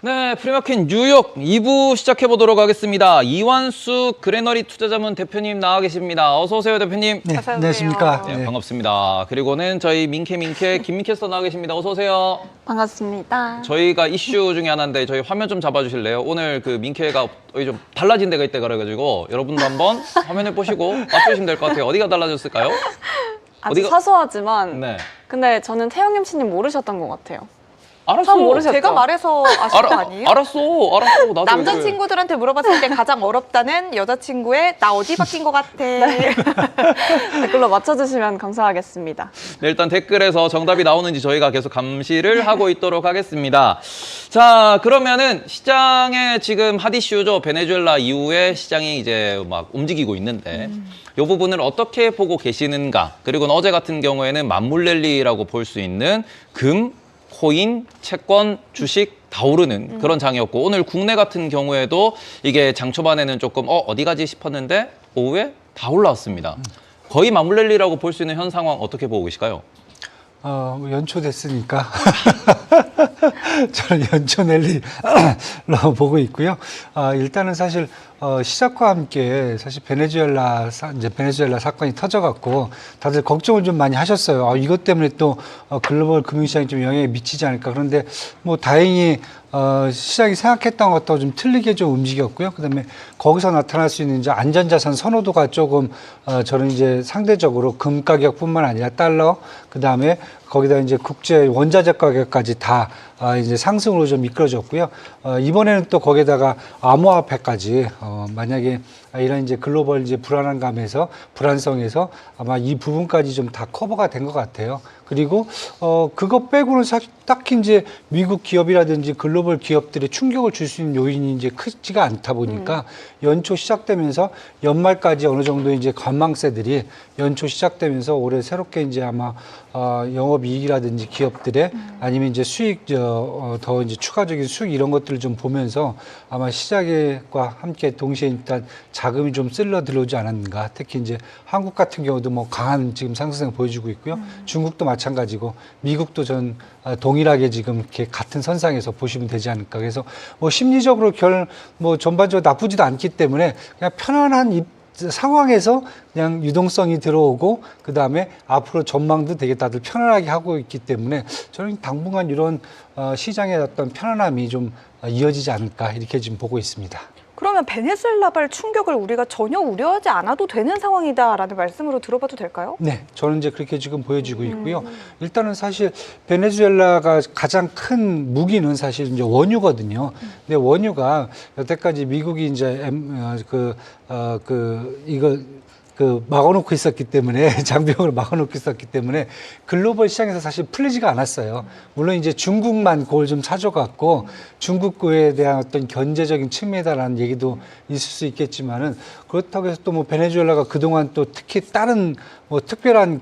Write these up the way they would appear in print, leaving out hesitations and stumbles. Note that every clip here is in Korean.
네, 프리마켓 뉴욕 2부 시작해보도록 하겠습니다. 이완수 그레너리 투자자문 대표님 나와 계십니다. 어서 오세요, 대표님. 네, 안녕하십니까. 네, 반갑습니다. 그리고는 저희 민캐 김민캐스터 나와 계십니다. 어서 오세요. 반갑습니다. 저희가 이슈 중에 하나인데 저희 화면 좀 잡아주실래요? 오늘 그 민캐가 좀 달라진 데가 있다 그래가지고 여러분도 한번 화면을 보시고 맞추시면 될 것 같아요. 어디가 달라졌을까요? 아주 사소하지만 네. 근데 저는 태영 MC님 모르셨던 것 같아요. 알았어. 처음 모르셨죠? 제가 말해서 아실 거 아니에요? 알았어. 나도 남자친구들한테 물어봤을 때 가장 어렵다는 여자친구의 나 어디 바뀐 것 같아. 댓글로 맞춰주시면 감사하겠습니다. 네, 일단 댓글에서 정답이 나오는지 저희가 계속 감시를 하고 있도록 하겠습니다. 자, 그러면은 시장에 지금 핫 이슈죠. 베네수엘라 이후에 시장이 이제 막 움직이고 있는데 이 부분을 어떻게 보고 계시는가? 그리고 어제 같은 경우에는 맞물랠리라고 볼 수 있는 금, 코인, 채권, 주식 다 오르는 그런 장이었고 오늘 국내 같은 경우에도 이게 장 초반에는 조금 어디 가지 싶었는데 오후에 다 올라왔습니다. 거의 맞물랠리라고 볼 수 있는 현 상황 어떻게 보고 계실까요? 연초됐으니까 저는 연초랠리로 보고 있고요. 일단은 사실 시작과 함께 사실 베네수엘라 사건이 터져갖고 다들 걱정을 좀 많이 하셨어요. 이것 때문에 또 글로벌 금융시장에 좀 영향이 미치지 않을까. 그런데 뭐 다행히 시장이 생각했던 것과 좀 틀리게 좀 움직였고요. 그다음에 거기서 나타날 수 있는 이제 안전자산 선호도가 조금 저는 이제 상대적으로 금 가격뿐만 아니라 달러, 그다음에 거기다 이제 국제 원자재 가격까지 다 이제 상승으로 좀 이끌어졌고요. 이번에는 또 거기다가 암호화폐까지 만약에 이런 이제 글로벌 이제 불안성에서 아마 이 부분까지 좀 다 커버가 된 것 같아요. 그리고 그거 빼고는 딱히 이제 미국 기업이라든지 글로벌 기업들의 충격을 줄 수 있는 요인이 이제 크지가 않다 보니까 연초 시작되면서 연말까지 어느 정도 이제 관망세들이 연초 시작되면서 올해 새롭게 이제 아마 영업이익이라든지 기업들의 아니면 이제 수익 더 이제 추가적인 수익 이런 것들을 좀 보면서 아마 시작과 함께 동시에 일단 자금이 좀 쓸려 들어오지 않았는가. 특히 이제 한국 같은 경우도 뭐 강한 지금 상승을 보여주고 있고요. 중국도 마찬가지고 미국도 전 동일하게 지금 이렇게 같은 선상에서 보시면 되지 않을까. 그래서 뭐 심리적으로 뭐 전반적으로 나쁘지도 않기 때문에 그냥 편안한 상황에서 그냥 유동성이 들어오고 그 다음에 앞으로 전망도 되게 다들 편안하게 하고 있기 때문에 저는 당분간 이런 시장의 어떤 편안함이 좀 이어지지 않을까 이렇게 지금 보고 있습니다. 그러면 베네수엘라발 충격을 우리가 전혀 우려하지 않아도 되는 상황이다라는 말씀으로 들어봐도 될까요? 네, 저는 이제 그렇게 지금 보여지고 있고요. 일단은 사실 베네수엘라가 가장 큰 무기는 사실 이제 원유거든요. 근데 원유가 여태까지 미국이 이제 막아놓고 있었기 때문에 장벽을 막아놓고 있었기 때문에 글로벌 시장에서 사실 풀리지가 않았어요. 물론 이제 중국만 그걸 좀 사줘갖고 중국에 대한 어떤 견제적인 측면이다라는 얘기도 있을 수 있겠지만은 그렇다고 해서 또 뭐 베네수엘라가 그동안 또 특히 다른 뭐 특별한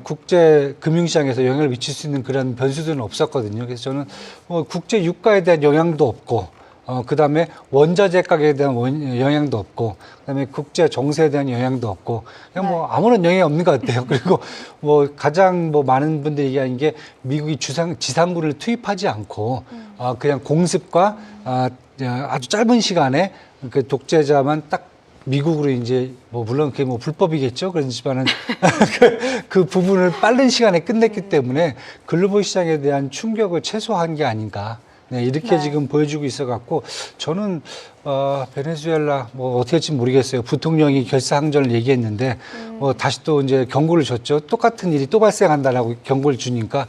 국제 금융시장에서 영향을 미칠 수 있는 그런 변수들은 없었거든요. 그래서 저는 뭐 국제 유가에 대한 영향도 없고 그 다음에 원자재 가격에 대한 영향도 없고, 그 다음에 국제 정세에 대한 영향도 없고, 그냥 뭐 아무런 영향이 없는 것 같아요. 그리고 뭐 가장 뭐 많은 분들이 얘기하는 게 미국이 지상군을 투입하지 않고, 그냥 공습과 아주 짧은 시간에 그 독재자만 딱 미국으로 이제 뭐 물론 그게 뭐 불법이겠죠. 그렇지만은 그 부분을 빠른 시간에 끝냈기 때문에 글로벌 시장에 대한 충격을 최소화한 게 아닌가. 네, 이렇게 지금 보여주고 있어갖고 저는 베네수엘라 뭐 어떻게 할지 모르겠어요. 부통령이 결사항전을 얘기했는데 다시 또 이제 경고를 줬죠. 똑같은 일이 또 발생한다라고 경고를 주니까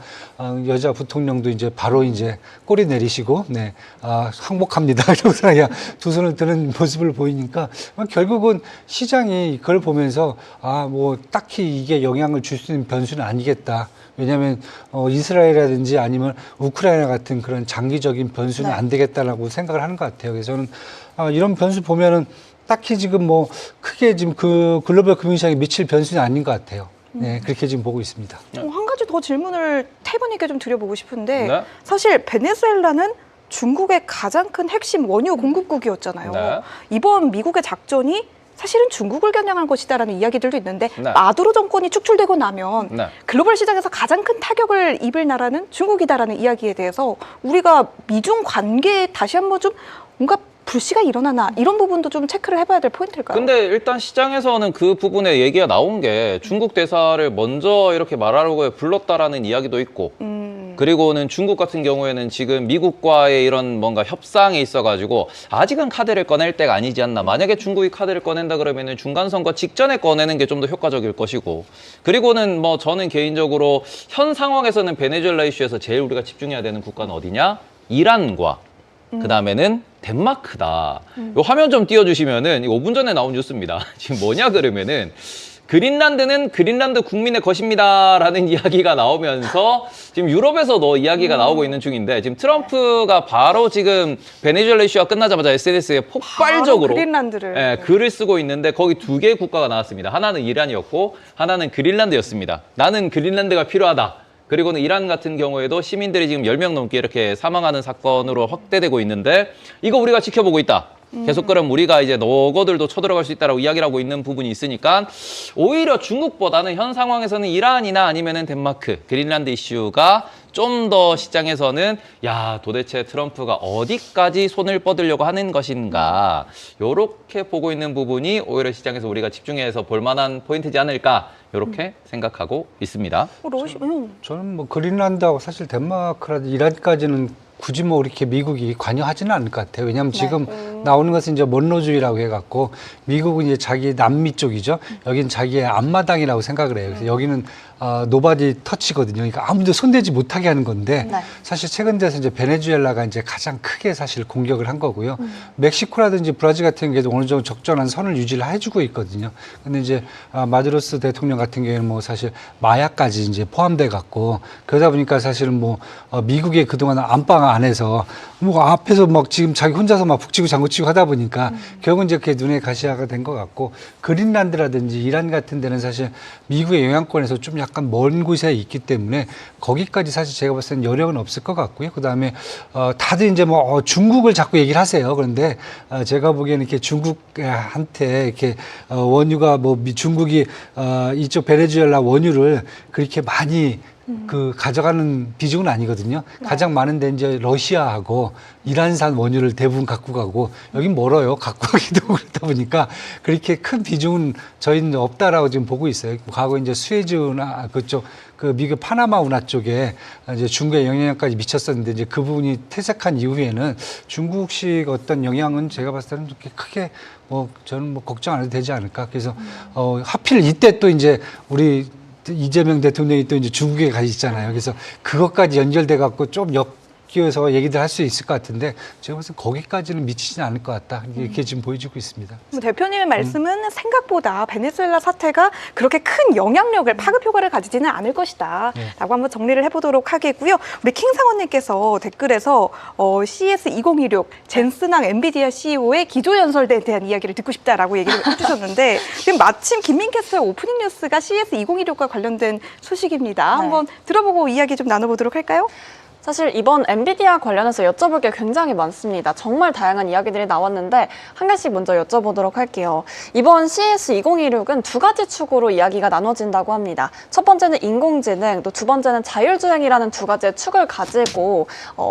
여자 부통령도 이제 바로 이제 꼬리 내리시고 항복합니다. 그래서 그냥 두 손을 드는 모습을 보이니까 결국은 시장이 그걸 보면서 뭐 딱히 이게 영향을 줄 수 있는 변수는 아니겠다. 왜냐하면 이스라엘이라든지 아니면 우크라이나 같은 그런 장기적인 변수는 안 되겠다라고 생각을 하는 것 같아요. 그래서 저는 이런 변수 보면은 딱히 지금 뭐 크게 지금 그 글로벌 금융시장에 미칠 변수는 아닌 것 같아요. 네, 그렇게 지금 보고 있습니다. 한 가지 더 질문을 태분님께 좀 드려보고 싶은데 사실 베네수엘라는 중국의 가장 큰 핵심 원유 공급국이었잖아요. 이번 미국의 작전이 사실은 중국을 겨냥한 것이다라는 이야기들도 있는데 네. 마두로 정권이 축출되고 나면 네. 글로벌 시장에서 가장 큰 타격을 입을 나라는 중국이다라는 이야기에 대해서 우리가 미중 관계에 다시 한번 좀 뭔가 불씨가 일어나나 이런 부분도 좀 체크를 해봐야 될 포인트일까요? 근데 일단 시장에서는 그 부분에 얘기가 나온 게 중국 대사를 먼저 이렇게 말하려고 불렀다라는 이야기도 있고 그리고는 중국 같은 경우에는 지금 미국과의 이런 뭔가 협상에 있어가지고 아직은 카드를 꺼낼 때가 아니지 않나. 만약에 중국이 카드를 꺼낸다 그러면은 중간선거 직전에 꺼내는 게 좀 더 효과적일 것이고 그리고는 뭐 저는 개인적으로 현 상황에서는 베네수엘라 이슈에서 제일 우리가 집중해야 되는 국가는 어디냐? 이란과 그 다음에는 덴마크다. 요 화면 좀 띄워주시면은 5분 전에 나온 뉴스입니다. 지금 뭐냐 그러면은 그린란드는 그린란드 국민의 것입니다라는 이야기가 나오면서 지금 유럽에서도 이야기가 나오고 있는 중인데 지금 트럼프가 바로 지금 베네수엘라 이슈가 끝나자마자 SNS에 폭발적으로 그린란드를 예, 글을 쓰고 있는데 거기 두 개의 국가가 나왔습니다. 하나는 이란이었고 하나는 그린란드였습니다. 나는 그린란드가 필요하다. 그리고는 이란 같은 경우에도 시민들이 지금 10명 넘게 이렇게 사망하는 사건으로 확대되고 있는데 이거 우리가 지켜보고 있다. 계속 그럼 우리가 이제 너거들도 쳐들어갈 수 있다라고 이야기를 하고 있는 부분이 있으니까 오히려 중국보다는 현 상황에서는 이란이나 아니면은 덴마크, 그린란드 이슈가 좀 더 시장에서는 야 도대체 트럼프가 어디까지 손을 뻗으려고 하는 것인가 요렇게 보고 있는 부분이 오히려 시장에서 우리가 집중해서 볼 만한 포인트지 않을까 요렇게 생각하고 있습니다. 저는 뭐 그린란드하고 사실 덴마크라든지 이란까지는 굳이 뭐 이렇게 미국이 관여하지는 않을 것 같아요. 왜냐하면 지금 나오는 것은 이제 먼로주의라고 해갖고 미국은 이제 자기 남미 쪽이죠. 여기는 자기의 앞마당이라고 생각을 해요. 그래서 여기는 노바디 터치거든요. 그러니까 아무도 손대지 못하게 하는 건데 네. 사실 최근 들어서 이제 베네수엘라가 이제 가장 크게 사실 공격을 한 거고요. 멕시코라든지 브라질 같은 경우에도 어느 정도 적절한 선을 유지를 해주고 있거든요. 근데 이제 마두로스 대통령 같은 경우에는 뭐 사실 마약까지 이제 포함돼 갖고 그러다 보니까 사실은 뭐 미국의 그동안 안방 안에서 뭐 앞에서 막 지금 자기 혼자서 막 북치고 장구치고 하다 보니까 결국은 이제 그게 눈에 가시화가 된 것 같고 그린란드라든지 이란 같은 데는 사실 미국의 영향권에서 좀 약간 먼 곳에 있기 때문에 거기까지 사실 제가 봤을 때는 여력은 없을 것 같고요. 그 다음에 다들 이제 뭐 중국을 자꾸 얘기를 하세요. 그런데 제가 보기에는 이렇게 중국한테 이렇게 원유가 뭐 중국이 이쪽 베네수엘라 원유를 그렇게 많이 그 가져가는 비중은 아니거든요. 가장 많은 데 이제 러시아하고 이란산 원유를 대부분 갖고 가고 여긴 멀어요. 갖고 가기도 그렇다 보니까 그렇게 큰 비중은 저희는 없다라고 지금 보고 있어요. 과거 이제 수에즈나 그쪽 그 미국 파나마 운하 쪽에 이제 중국의 영향까지 미쳤었는데 이제 그 부분이 퇴색한 이후에는 중국식 어떤 영향은 제가 봤을 때는 그렇게 크게 뭐 저는 뭐 걱정 안 해도 되지 않을까. 그래서 하필 이때 또 이제 우리 이재명 대통령이 또 이제 중국에 가 있잖아요. 그래서 그것까지 연결돼 갖고 좀 엮여서 얘기들 할 수 있을 것 같은데 제가 봤을 때 거기까지는 미치지는 않을 것 같다. 이렇게 지금 보여지고 있습니다. 대표님의 말씀은 생각보다 베네수엘라 사태가 그렇게 큰 영향력을 파급 효과를 가지지는 않을 것이다 라고 한번 정리를 해보도록 하겠고요. 우리 킹상원님께서 댓글에서 CES 2016 젠슨항 엔비디아 CEO의 기조연설에 대한 이야기를 듣고 싶다라고 얘기를 해주셨는데 지금 마침 김민캐스의 오프닝 뉴스가 CES 2016과 관련된 소식입니다. 네. 한번 들어보고 이야기 좀 나눠보도록 할까요? 사실 이번 엔비디아 관련해서 여쭤볼 게 굉장히 많습니다. 정말 다양한 이야기들이 나왔는데 한 가지씩 먼저 여쭤보도록 할게요. 이번 CES 2016은 두 가지 축으로 이야기가 나눠진다고 합니다. 첫 번째는 인공지능, 또 두 번째는 자율주행이라는 두 가지의 축을 가지고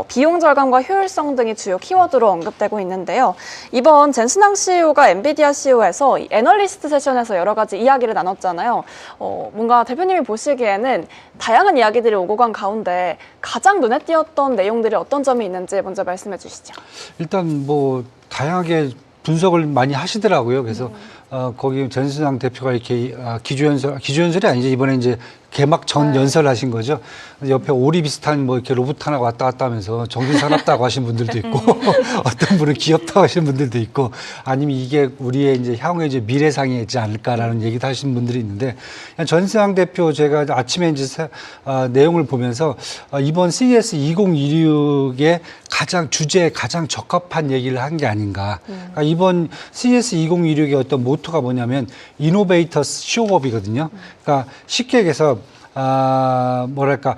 비용 절감과 효율성 등이 주요 키워드로 언급되고 있는데요. 이번 젠슨항 CEO가 엔비디아 CEO에서 애널리스트 세션에서 여러 가지 이야기를 나눴잖아요. 뭔가 대표님이 보시기에는 다양한 이야기들이 오고 간 가운데 가장 눈에 띄었던 내용들이 어떤 점이 있는지 먼저 말씀해 주시죠. 일단 뭐 다양하게 분석을 많이 하시더라고요. 그래서 거기 젠슨항 대표가 이렇게 기조연설이 아니죠. 이번에 이제 개막 전 연설하신 거죠. 옆에 오리 비슷한 뭐 이렇게 로봇 하나가 왔다 갔다 하면서 정신 사납다고 하신 분들도 있고 어떤 분은 귀엽다고 하시는 분들도 있고 아니면 이게 우리의 이제 향후의 이제 미래상이지 않을까라는 얘기도 하시는 분들이 있는데 전승환 대표 제가 아침에 이제 내용을 보면서 이번 CES 2016의 주제에 가장 적합한 얘기를 한 게 아닌가. 그러니까 이번 CES 2016의 어떤 모토가 뭐냐면 이노베이터스 쇼업이거든요. 그러니까 쉽게 얘기해서 뭐랄까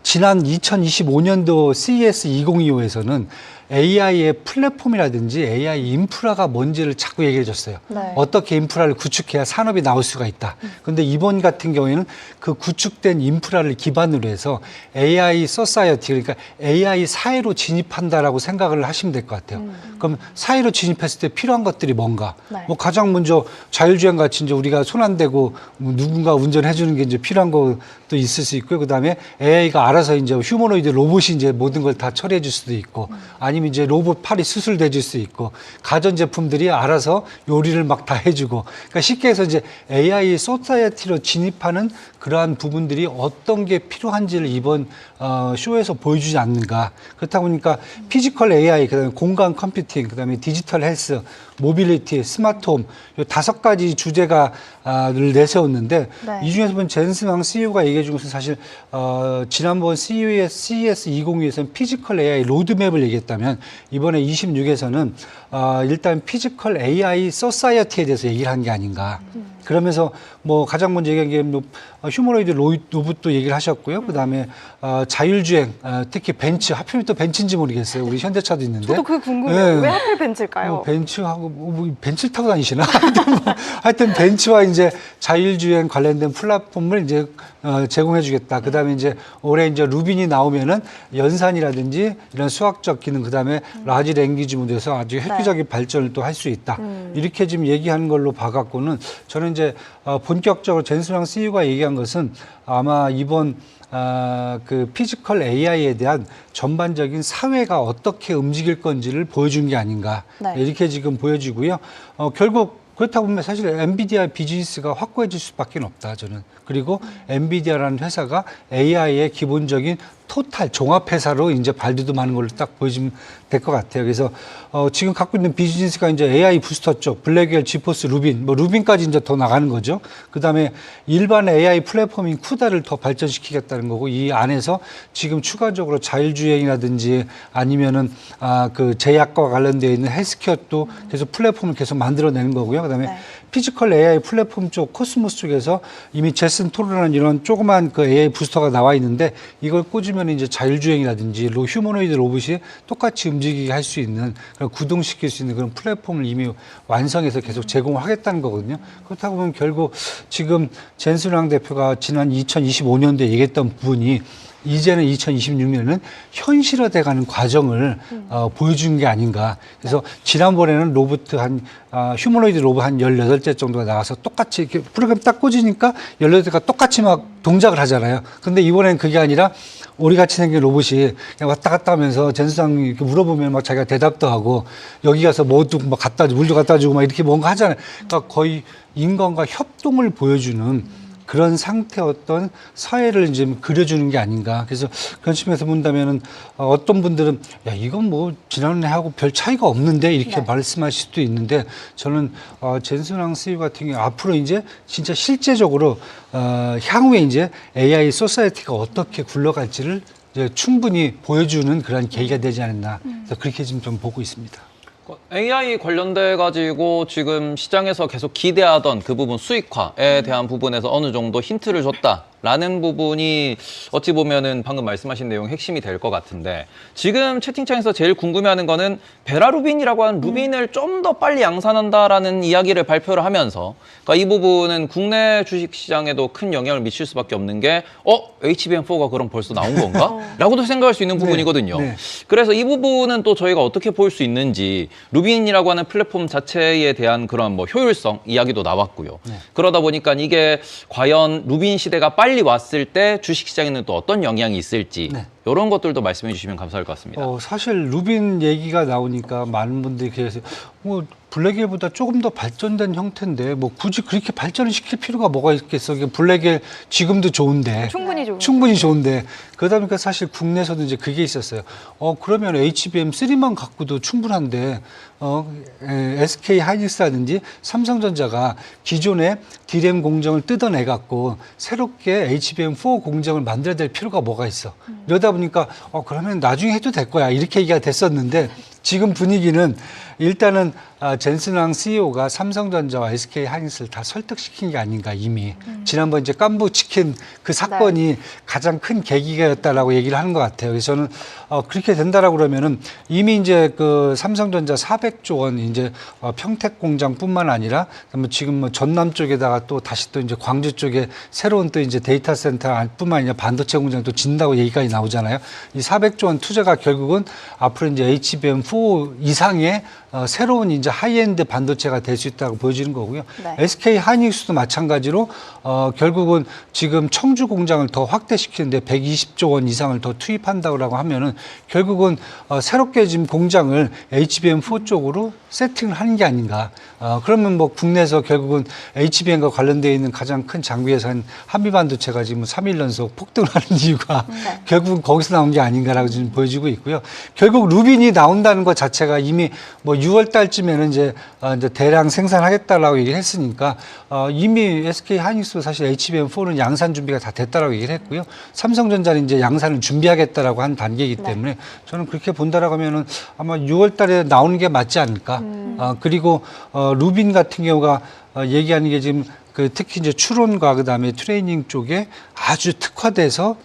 지난 2025년도 CES 2025에서는 AI의 플랫폼이라든지 AI 인프라가 뭔지를 자꾸 얘기해 줬어요. 네. 어떻게 인프라를 구축해야 산업이 나올 수가 있다. 그런데 이번 같은 경우에는 그 구축된 인프라를 기반으로 해서 AI 소사이어티, 그러니까 AI 사회로 진입한다라고 생각을 하시면 될 것 같아요. 그럼 사회로 진입했을 때 필요한 것들이 뭔가? 네. 뭐 가장 먼저 자율주행 같이 이제 우리가 손 안 대고 누군가 운전해 주는 게 이제 필요한 것도 있을 수 있고요. 그다음에 AI가 알아서 이제 휴머노이드 로봇이 이제 모든 걸 다 처리해 줄 수도 있고, 아니면 이제 로봇 팔이 수술돼 줄 수 있고, 가전 제품들이 알아서 요리를 막 다 해주고, 그러니까 쉽게 해서 이제 AI 소사이어티로 진입하는 그러한 부분들이 어떤 게 필요한지를 이번 쇼에서 보여주지 않는가. 그렇다 보니까 피지컬 AI, 그다음에 공간 컴퓨팅, 그다음에 디지털 헬스, 모빌리티, 스마트홈, 요 5가지 주제가 를 내세웠는데, 네. 이 중에서 본 젠슨 왕 CEO가 얘기해 준 것은 사실 지난번 CES 2022에서는 피지컬 AI 로드맵을 얘기했다면, 이번에 26에서는 일단 피지컬 AI 소사이어티에 대해서 얘기를 한 게 아닌가. 그러면서 뭐 가장 먼저 얘기한 게 뭐 휴머노이드 로봇도 얘기를 하셨고요. 그다음에 자율주행, 특히 벤츠, 하필 또 벤츠인지 모르겠어요. 우리 현대차도 있는데. 저도 그게 궁금해요. 네. 왜 하필 벤츠일까요? 벤츠하고 뭐 벤츠를 타고 다니시나? 하여튼 벤츠와 이제 자율주행 관련된 플랫폼을 이제 제공해주겠다. 그다음에 이제 올해 이제 루빈이 나오면은 연산이라든지 이런 수학적 기능, 그다음에 라지 랭귀지 모델에서 아주 획기적인 발전을 또 할 수 있다. 이렇게 지금 얘기하는 걸로 봐갖고는 저는 이제 본격적으로 젠슨왕 CEO가 얘기한 것은 아마 이번 그 피지컬 AI에 대한 전반적인 사회가 어떻게 움직일 건지를 보여준 게 아닌가. 네. 이렇게 지금 보여지고요. 결국 그렇다 보면 사실 엔비디아 비즈니스가 확고해질 수밖에 없다, 저는. 그리고 엔비디아라는 회사가 AI의 기본적인 토탈 종합회사로 이제 발돋움하는 걸로 딱 보여주면 될 것 같아요. 그래서 지금 갖고 있는 비즈니스가 이제 AI 부스터 쪽, 블랙웰, 지포스, 루빈, 뭐 루빈까지 이제 더 나가는 거죠. 그 다음에 일반 AI 플랫폼인 쿠다를 더 발전시키겠다는 거고, 이 안에서 지금 추가적으로 자율주행이라든지 아니면은 그 제약과 관련되어 있는 헬스케어도 계속 플랫폼을 계속 만들어내는 거고요. 그다음에 네. 피지컬 AI 플랫폼 쪽, 코스모스 쪽에서 이미 제슨 토르라는 이런 조그만 그 AI 부스터가 나와 있는데, 이걸 꽂으면 이제 자율주행이라든지 휴머노이드 로봇이 똑같이 움직이게 할 수 있는, 그런 구동시킬 수 있는 그런 플랫폼을 이미 완성해서 계속 제공을 하겠다는 거거든요. 그렇다 보면 결국 지금 젠슨 왕 대표가 지난 2025년도에 얘기했던 부분이 이제는 2026년은 현실화돼가는 과정을 보여준 게 아닌가. 그래서 지난번에는 로봇 휴머노이드 로봇 한 18대 정도가 나와서 똑같이 이렇게 프로그램 딱 꽂으니까 18대가 똑같이 막 동작을 하잖아요. 근데 이번에는 그게 아니라 우리같이 생긴 로봇이 그냥 왔다 갔다 하면서 젠수장이 이렇게 물어보면 막 자기가 대답도 하고, 여기 가서 뭐도 막 물도 갖다 주고 막 이렇게 뭔가 하잖아요. 그러니까 거의 인간과 협동을 보여주는 그런 상태의 어떤 사회를 이제 그려주는 게 아닌가. 그래서 그런 측면에서 본다면은 어떤 분들은 야, 이건 뭐 지난해하고 별 차이가 없는데 이렇게 네. 말씀하실 수도 있는데, 저는 젠슨왕 CEO 같은 경우 앞으로 이제 진짜 실제적으로 향후에 이제 AI 소사이어티가 어떻게 굴러갈지를 이제 충분히 보여주는 그런 계기가 되지 않았나. 그래서 그렇게 지금 좀 보고 있습니다. AI 관련돼 가지고 지금 시장에서 계속 기대하던 그 부분 수익화에 대한 부분에서 어느 정도 힌트를 줬다라는 부분이 어찌 보면은 방금 말씀하신 내용 핵심이 될 것 같은데, 지금 채팅창에서 제일 궁금해하는 거는 베라루빈이라고 하는 루빈을 좀 더 빨리 양산한다라는 이야기를 발표를 하면서, 그러니까 이 부분은 국내 주식 시장에도 큰 영향을 미칠 수밖에 없는 게 HBM4가 그럼 벌써 나온 건가? 라고도 생각할 수 있는 부분이거든요. 네. 그래서 이 부분은 또 저희가 어떻게 볼 수 있는지, 루빈이라고 하는 플랫폼 자체에 대한 그런 뭐 효율성 이야기도 나왔고요. 네. 그러다 보니까 이게 과연 루빈 시대가 빨리 왔을 때 주식시장에는 또 어떤 영향이 있을지, 네. 이런 것들도 말씀해 주시면 감사할 것 같습니다. 사실 루빈 얘기가 나오니까 많은 분들이 그래서 뭐 블랙웰보다 조금 더 발전된 형태인데 뭐 굳이 그렇게 발전을 시킬 필요가 뭐가 있겠어? 블랙웰 지금도 좋은데. 충분히 좋은데. 그러다 보니까 사실 국내에서도 이제 그게 있었어요. 그러면 HBM3만 갖고도 충분한데, SK 하이닉스라든지 삼성전자가 기존의 D램 공정을 뜯어내갖고 새롭게 HBM4 공정을 만들어야 될 필요가 뭐가 있어. 이러다 보니까 그러면 나중에 해도 될 거야. 이렇게 얘기가 됐었는데, 지금 분위기는 일단은 젠슨왕 CEO가 삼성전자와 SK 하이닉스를 다 설득시킨 게 아닌가 이미. 지난번 이제 깐부 치킨 그 사건이 가장 큰 계기가였다라고 얘기를 하는 것 같아요. 그래서 저는 그렇게 된다라고 그러면은 이미 이제 그 삼성전자 400조 원 이제 평택 공장뿐만 아니라 지금 뭐 전남 쪽에다가 또 다시 또 이제 광주 쪽에 새로운 또 이제 데이터 센터뿐만 아니라 반도체 공장도 짓는다고 얘기까지 나오잖아요. 이 400조 원 투자가 결국은 앞으로 이제 HBM4 이상의 새로운 이제 하이엔드 반도체가 될 수 있다고 보여지는 거고요. 네. SK 하이닉스도 마찬가지로 결국은 지금 청주 공장을 더 확대시키는데 120조 원 이상을 더 투입한다고 하면은 결국은 새롭게 지금 공장을 HBM4 쪽으로 세팅을 하는 게 아닌가. 그러면 뭐 국내에서 결국은 HBM과 관련되어 있는 가장 큰 장비 회사인 한미반도체가 지금 3일 연속 폭등을 하는 이유가 결국은 거기서 나온 게 아닌가라고 지금 보여지고 있고요. 결국 루빈이 나온다는 것 자체가 이미 뭐 6월 달쯤에는 이제 대량 생산하겠다라고 얘기를 했으니까 이미 SK 하이닉스도 사실 HBM4는 양산 준비가 다 됐다라고 얘기를 했고요. 삼성전자는 이제 양산을 준비하겠다라고 한 단계이기 때문에 저는 그렇게 본다라고 하면은 아마 6월 달에 나오는 게 맞지 않을까. 그리고 루빈 같은 경우가 얘기하는 게 지금 그 특히 이제 추론과 그다음에 트레이닝 쪽에 아주 특화돼서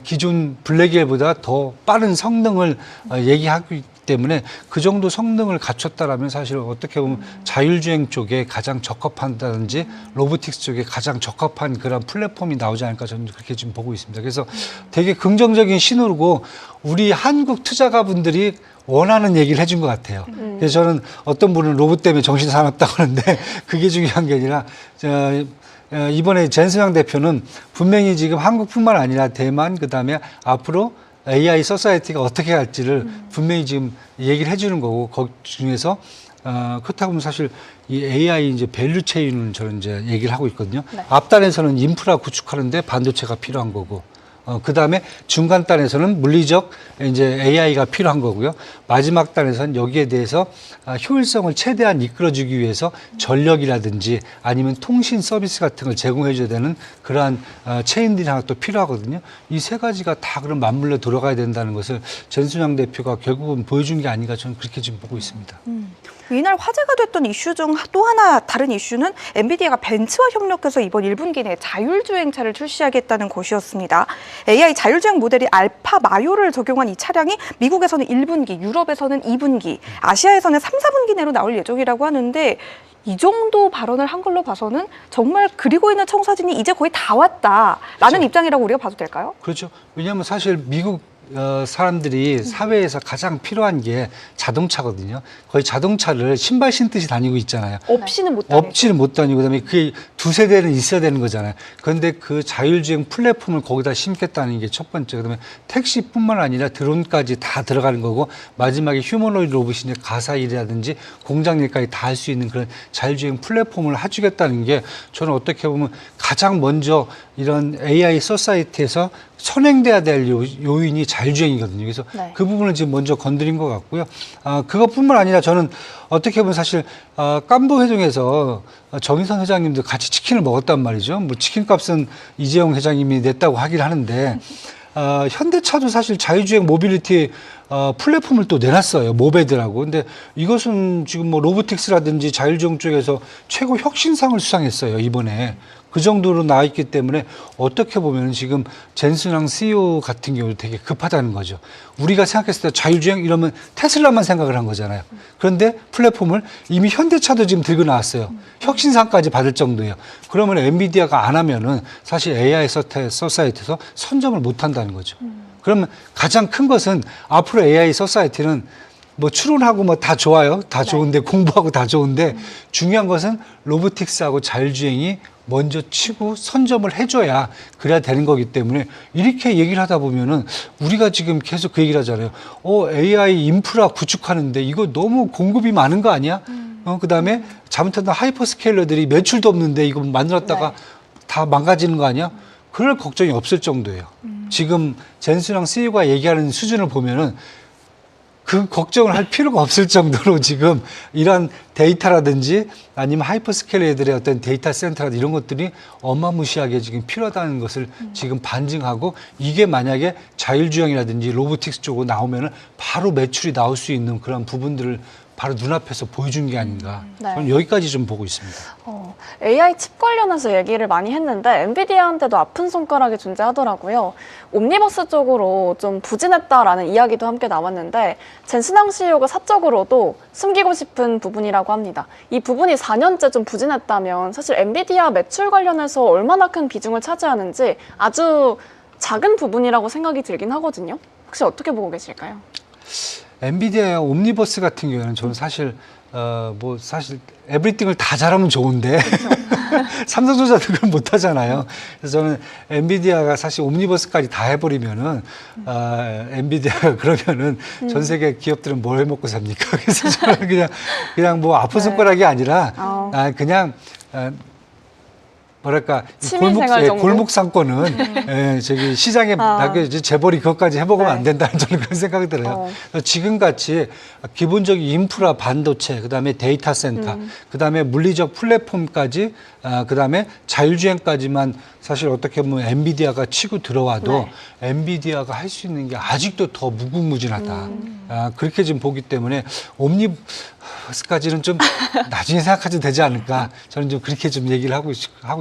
기존 블랙엘보다 더 빠른 성능을 얘기하고 있기 때문에 그 정도 성능을 갖췄다라면 사실 어떻게 보면 자율주행 쪽에 가장 적합한다든지 로보틱스 쪽에 가장 적합한 그런 플랫폼이 나오지 않을까 저는 그렇게 지금 보고 있습니다. 그래서 되게 긍정적인 신호고 우리 한국 투자가분들이 원하는 얘기를 해준 것 같아요. 그래서 저는 어떤 분은 로봇 때문에 정신 사납다고 하는데 그게 중요한 게 아니라 이번에 젠슨왕 대표는 분명히 지금 한국뿐만 아니라 대만 그다음에 앞으로 AI 소사이어티가 어떻게 갈지를 분명히 지금 얘기를 해주는 거고 그 중에서 그렇다고 보면 사실 이 AI 이제 밸류 체인을 저는 이제 얘기를 하고 있거든요. 네. 앞단에서는 인프라 구축하는데 반도체가 필요한 거고. 그 다음에 중간 단에서는 물리적 이제 AI가 필요한 거고요. 마지막 단에서는 여기에 대해서 효율성을 최대한 이끌어주기 위해서 전력이라든지 아니면 통신 서비스 같은 걸 제공해줘야 되는 그러한 체인들이 하나 또 필요하거든요. 이 세 가지가 다 그럼 맞물려 들어가야 된다는 것을 젠슨왕 대표가 결국은 보여준 게 아닌가 저는 그렇게 지금 보고 있습니다. 이날 화제가 됐던 이슈 중 또 하나 다른 이슈는 엔비디아가 벤츠와 협력해서 이번 1분기 내 자율주행차를 출시하겠다는 것이었습니다. AI 자율주행 모델이 알파 마요를 적용한 이 차량이 미국에서는 1분기, 유럽에서는 2분기, 아시아에서는 3, 4분기 내로 나올 예정이라고 하는데 이 정도 발언을 한 걸로 봐서는 정말 그리고 있는 청사진이 이제 거의 다 왔다라는 그렇죠. 입장이라고 우리가 봐도 될까요? 그렇죠. 왜냐하면 사실 미국 사람들이 사회에서 가장 필요한 게 자동차거든요. 거의 자동차를 신발 신듯이 다니고 있잖아요. 없이는 못 다니고. 없지는 못 다니고 그다음에 그게 두세 대는 있어야 되는 거잖아요. 그런데 그 자율주행 플랫폼을 거기다 심겠다는 게 첫 번째. 그다음에 택시뿐만 아니라 드론까지 다 들어가는 거고 마지막에 휴머노이드 로봇이 이제 가사일이라든지 공장 일까지 다 할 수 있는 그런 자율주행 플랫폼을 해주겠다는 게 저는 어떻게 보면 가장 먼저 이런 AI 소사이티에서 선행돼야 될 요인이 자율주행이거든요. 그래서 네. 그 부분을 지금 먼저 건드린 것 같고요. 그것뿐만 아니라 저는 어떻게 보면 사실 깐부 회동에서 정의선 회장님도 같이 치킨을 먹었단 말이죠. 뭐 치킨 값은 이재용 회장님이 냈다고 하긴 하는데 현대차도 사실 자율주행 모빌리티 플랫폼을 또 내놨어요. 모베드라고. 근데 이것은 지금 뭐 로보틱스라든지 자율주행 쪽에서 최고 혁신상을 수상했어요. 이번에. 그 정도로 나와 있기 때문에 어떻게 보면 지금 젠슨왕 CEO 같은 경우도 되게 급하다는 거죠. 우리가 생각했을 때 자율주행 이러면 테슬라만 생각을 한 거잖아요. 그런데 플랫폼을 이미 현대차도 지금 들고 나왔어요. 혁신상까지 받을 정도예요. 그러면 엔비디아가 안 하면은 사실 AI 소사이티에서 선점을 못 한다는 거죠. 그러면 가장 큰 것은 앞으로 AI 소사이티는 뭐 추론하고 뭐 다 좋아요. 다 좋은데 공부하고 다 좋은데 중요한 것은 로보틱스하고 자율주행이 먼저 치고 선점을 해줘야 그래야 되는 거기 때문에 이렇게 얘기를 하다 보면은 우리가 지금 계속 그 얘기를 하잖아요. AI 인프라 구축하는데 이거 너무 공급이 많은 거 아니야? 그다음에 잘못하면 하이퍼스케일러들이 매출도 없는데 이거 만들었다가 다 망가지는 거 아니야? 그럴 걱정이 없을 정도예요. 지금 젠슨왕 CEO가 얘기하는 수준을 보면은 그 걱정을 할 필요가 없을 정도로 지금 이런 데이터라든지 아니면 하이퍼스케일 애들의 어떤 데이터 센터라든지 이런 것들이 어마무시하게 지금 필요하다는 것을 지금 반증하고 이게 만약에 자율주행이라든지 로보틱스 쪽으로 나오면은 바로 매출이 나올 수 있는 그런 부분들을 바로 눈앞에서 보여준 게 아닌가. 네. 저는 여기까지 좀 보고 있습니다. AI 칩 관련해서 얘기를 많이 했는데 엔비디아한테도 아픈 손가락이 존재하더라고요. 옴니버스 쪽으로 좀 부진했다라는 이야기도 함께 나왔는데 젠슨항 CEO가 사적으로도 숨기고 싶은 부분이라고 합니다. 이 부분이 4년째 좀 부진했다면 사실 엔비디아 매출 관련해서 얼마나 큰 비중을 차지하는지 아주 작은 부분이라고 생각이 들긴 하거든요. 혹시 어떻게 보고 계실까요? 엔비디아의 옴니버스 같은 경우에는 저는 사실 사실 에브리띵을 다 잘하면 좋은데 삼성전자는 그걸 못하잖아요. 그래서 저는 엔비디아가 사실 옴니버스까지 다 해버리면은 엔비디아가 그러면은 전 세계 기업들은 뭘 해먹고 삽니까? 그래서 저는 그냥 뭐 아픈 손가락이 아니라 그냥 뭐랄까 취미생활 정도? 골목 상권은 저기 시장에 나게 재벌이 그것까지 해먹으면 안 된다는 저는 그런 생각이 들어요. 지금 같이 기본적인 인프라 반도체, 그다음에 데이터 센터, 그다음에 물리적 플랫폼까지, 그다음에 자율주행까지만 사실 어떻게 보면 엔비디아가 치고 들어와도 엔비디아가 할 수 있는 게 아직도 더 무궁무진하다. 그렇게 지금 보기 때문에 옴니버스까지는 좀 나중에 생각하셔도 되지 않을까. 저는 좀 그렇게 좀 얘기를 하고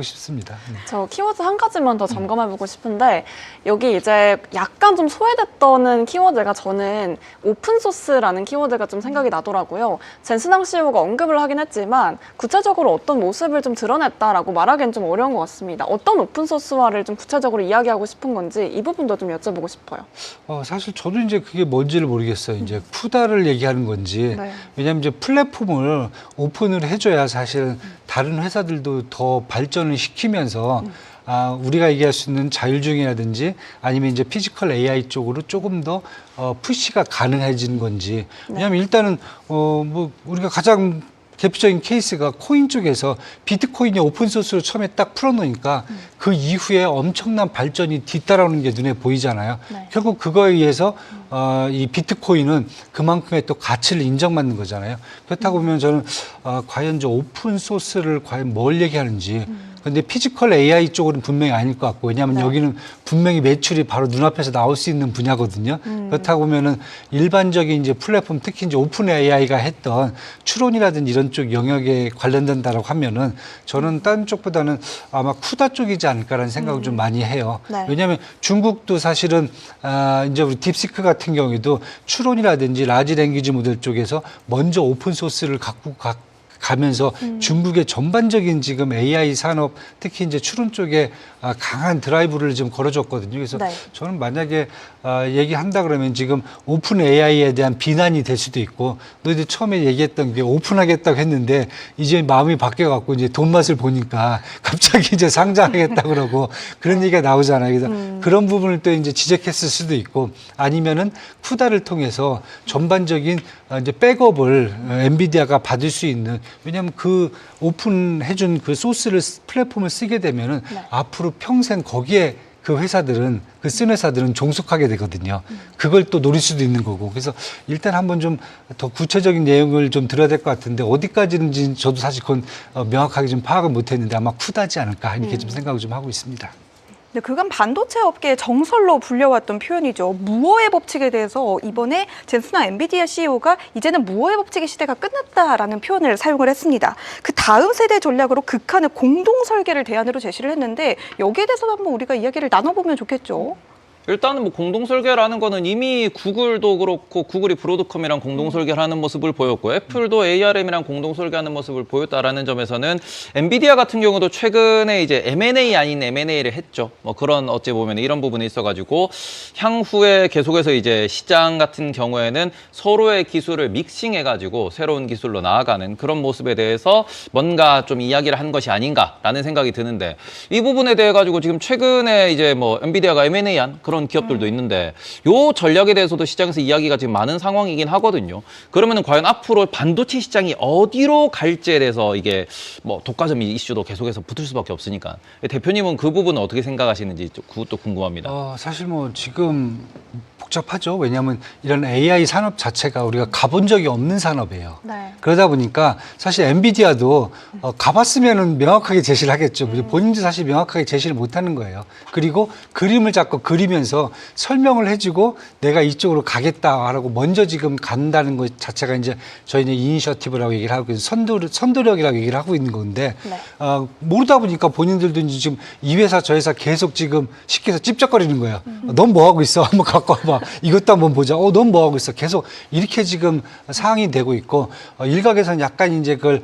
싶습니다. 저 키워드 한 가지만 더 점검해보고 싶은데 여기 이제 약간 좀 소외됐던 키워드가 저는 오픈소스라는 키워드가 좀 생각이 나더라고요. 젠슨항 CEO가 언급을 하긴 했지만 구체적으로 어떤 모습을 좀 드러냈다라고 말하기는 좀 어려운 것 같습니다. 어떤 오픈소스화를 좀 구체적으로 이야기하고 싶은 건지 이 부분도 좀 여쭤보고 싶어요. 사실 저도 이제 그게 뭔지를 모르겠어요. 이제 쿠다를 얘기하는 건지. 왜냐하면 이제 플랫폼을 오픈을 해줘야 사실은 다른 회사들도 더 발전을 시키면서 우리가 얘기할 수 있는 자율주행이라든지 아니면 이제 피지컬 AI 쪽으로 조금 더 푸시가 가능해지는 건지. 왜냐하면 일단은 뭐 우리가 가장 대표적인 케이스가 코인 쪽에서 비트코인이 오픈소스로 처음에 딱 풀어놓으니까 그 이후에 엄청난 발전이 뒤따라오는 게 눈에 보이잖아요. 결국 그거에 의해서 이 비트코인은 그만큼의 또 가치를 인정받는 거잖아요. 그렇다고 보면 저는 과연 저 오픈소스를 과연 뭘 얘기하는지. 근데 피지컬 AI 쪽으로는 분명히 아닐 것 같고, 왜냐하면 여기는 분명히 매출이 바로 눈앞에서 나올 수 있는 분야거든요. 그렇다고 보면은 일반적인 이제 플랫폼, 특히 이제 오픈 AI가 했던 추론이라든지 이런 쪽 영역에 관련된다라고 하면은 저는 다른 쪽보다는 아마 쿠다 쪽이지 않을까라는 생각을 좀 많이 해요. 왜냐하면 중국도 사실은 이제 우리 딥시크 같은 경우에도 추론이라든지 라지 랭귀지 모델 쪽에서 먼저 오픈 소스를 갖고 가면서 중국의 전반적인 지금 AI 산업, 특히 이제 추론 쪽에 강한 드라이브를 좀 걸어줬거든요. 그래서 저는 만약에 얘기한다 그러면 지금 오픈 AI에 대한 비난이 될 수도 있고, 너희들 처음에 얘기했던 게 오픈하겠다고 했는데 이제 마음이 바뀌어갖고 이제 돈 맛을 보니까 갑자기 이제 상장하겠다 그러고 그런 얘기가 나오잖아요. 그래서 그런 부분을 또 이제 지적했을 수도 있고, 아니면은 쿠다를 통해서 전반적인 이제 백업을 엔비디아가 받을 수 있는, 왜냐하면 그 오픈해준 그 소스를 플랫폼을 쓰게 되면은 앞으로 평생 거기에 그 회사들은 그 쓴 회사들은 종속하게 되거든요. 그걸 또 노릴 수도 있는 거고. 그래서 일단 한번 좀 더 구체적인 내용을 좀 들어야 될 것 같은데 어디까지는지 저도 사실 그건 명확하게 좀 파악을 못했는데 아마 쿠다지 않을까 이렇게 좀 생각을 좀 하고 있습니다. 네, 그간 반도체 업계의 정설로 불려왔던 표현이죠. 무어의 법칙에 대해서 이번에 젠슨항 엔비디아 CEO가 이제는 무어의 법칙의 시대가 끝났다라는 표현을 사용을 했습니다. 그 다음 세대 전략으로 극한의 공동 설계를 대안으로 제시를 했는데 여기에 대해서도 한번 우리가 이야기를 나눠보면 좋겠죠. 일단은 뭐 공동 설계라는 거는 이미 구글도 그렇고 구글이 브로드컴이랑 공동 설계를 하는 모습을 보였고 애플도 ARM이랑 공동 설계하는 모습을 보였다라는 점에서는 엔비디아 같은 경우도 최근에 이제 M&A 아닌 M&A를 했죠. 뭐 그런 어찌 보면 이런 부분이 있어가지고 향후에 계속해서 이제 시장 같은 경우에는 서로의 기술을 믹싱해가지고 새로운 기술로 나아가는 그런 모습에 대해서 뭔가 좀 이야기를 한 것이 아닌가라는 생각이 드는데, 이 부분에 대해 가지고 지금 최근에 이제 뭐 엔비디아가 M&A한 그런 기업들도 있는데 요 전략에 대해서도 시장에서 이야기가 지금 많은 상황이긴 하거든요. 그러면은 과연 앞으로 반도체 시장이 어디로 갈지에 대해서 이게 뭐 독과점 이슈도 계속해서 붙을 수밖에 없으니까 대표님은 그 부분은 어떻게 생각하시는지 그것도 궁금합니다. 사실 뭐 지금 복잡하죠. 왜냐하면 이런 AI 산업 자체가 우리가 가본 적이 없는 산업이에요. 그러다 보니까 사실 엔비디아도 가봤으면은 명확하게 제시를 하겠죠. 본인도 사실 명확하게 제시를 못하는 거예요. 그리고 그림을 자꾸 그리면서 해주면서 설명을 해주고 내가 이쪽으로 가겠다라고 먼저 지금 간다는 것 자체가 이제 저희는 이니셔티브라고 얘기를 하고 선도력이라고 얘기를 하고 있는 건데 네. 모르다 보니까 본인들도 이제 지금 이 회사 저 회사 계속 지금 쉽게 해서 찝쩍거리는 거예요. 넌 뭐 하고 있어? 한번 갖고 와봐. 이것도 한번 보자. 넌 뭐 하고 있어? 계속 이렇게 지금 상황이 되고 있고 일각에서는 약간 이제 그걸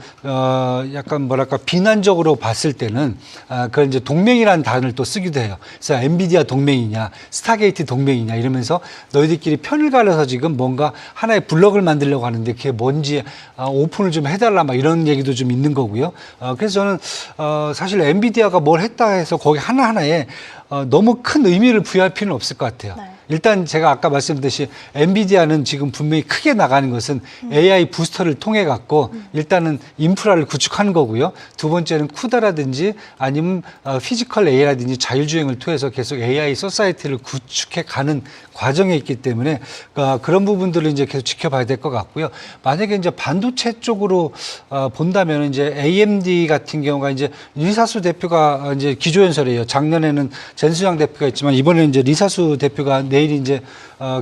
약간 뭐랄까 비난적으로 봤을 때는 그걸 이제 동맹이라는 단어를 또 쓰기도 해요. 그래서 엔비디아 동맹이냐, 스타게이트 동맹이냐 이러면서 너희들끼리 편을 갈라서 지금 뭔가 하나의 블럭을 만들려고 하는데 그게 뭔지 오픈을 좀 해달라 막 이런 얘기도 좀 있는 거고요. 그래서 저는 사실 엔비디아가 뭘 했다 해서 거기 하나하나에 너무 큰 의미를 부여할 필요는 없을 것 같아요. 네. 일단 제가 아까 말씀드렸듯이 엔비디아는 지금 분명히 크게 나가는 것은 AI 부스터를 통해 갖고 일단은 인프라를 구축하는 거고요. 두 번째는 쿠다라든지 아니면 피지컬 AI라든지 자율주행을 통해서 계속 AI 소사이티를 구축해 가는 과정에 있기 때문에 그런 부분들을 이제 계속 지켜봐야 될 것 같고요. 만약에 이제 반도체 쪽으로 본다면 이제 AMD 같은 경우가 이제 리사수 대표가 이제 기조연설이에요. 작년에는 젠수장 대표가 있지만 이번에는 이제 리사수 대표가 내일 이제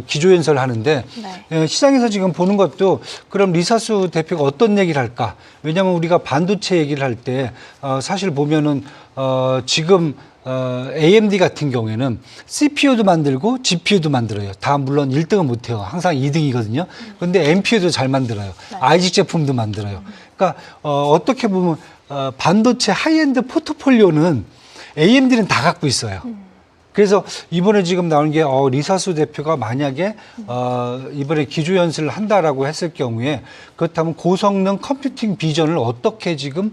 기조연설을 하는데 네. 시장에서 지금 보는 것도 그럼 리사수 대표가 어떤 얘기를 할까? 왜냐하면 우리가 반도체 얘기를 할 때 사실 보면은 지금 AMD 같은 경우에는 CPU도 만들고 GPU도 만들어요. 다 물론 1등은 못해요. 항상 2등이거든요. 그런데 NPU도 잘 만들어요. 네. IC 제품도 만들어요. 그러니까 어떻게 보면 반도체 하이엔드 포트폴리오는 AMD는 다 갖고 있어요. 그래서 이번에 지금 나온 게 리사수 대표가 만약에 이번에 기조연설을 한다라고 했을 경우에 그렇다면 고성능 컴퓨팅 비전을 어떻게 지금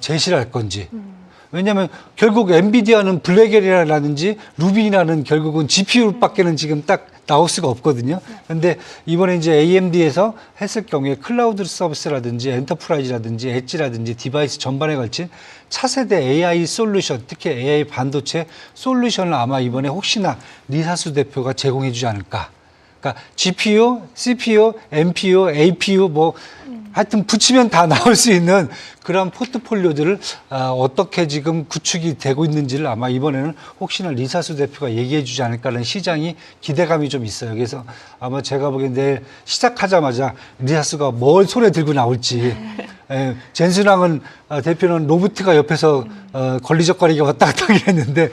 제시를 할 건지. 왜냐하면 결국 엔비디아는 블랙엘이라든지 루빈이라는 결국은 GPU밖에는 지금 딱 나올 수가 없거든요. 그런데 이번에 이제 AMD에서 했을 경우에 클라우드 서비스라든지 엔터프라이즈라든지 엣지라든지 디바이스 전반에 걸친 차세대 AI 솔루션, 특히 AI 반도체 솔루션을 아마 이번에 혹시나 리사수 대표가 제공해 주지 않을까. 그러니까 GPU, CPU, NPU, APU 뭐 하여튼 붙이면 다 나올 수 있는 그런 포트폴리오들을 어떻게 지금 구축이 되고 있는지를 아마 이번에는 혹시나 리사수 대표가 얘기해 주지 않을까라는 시장이 기대감이 좀 있어요. 그래서 아마 제가 보기엔 내일 시작하자마자 리사수가 뭘 손에 들고 나올지 젠스랑은 대표는 로봇가 옆에서 걸리적거리게 왔다 갔다 하긴 했는데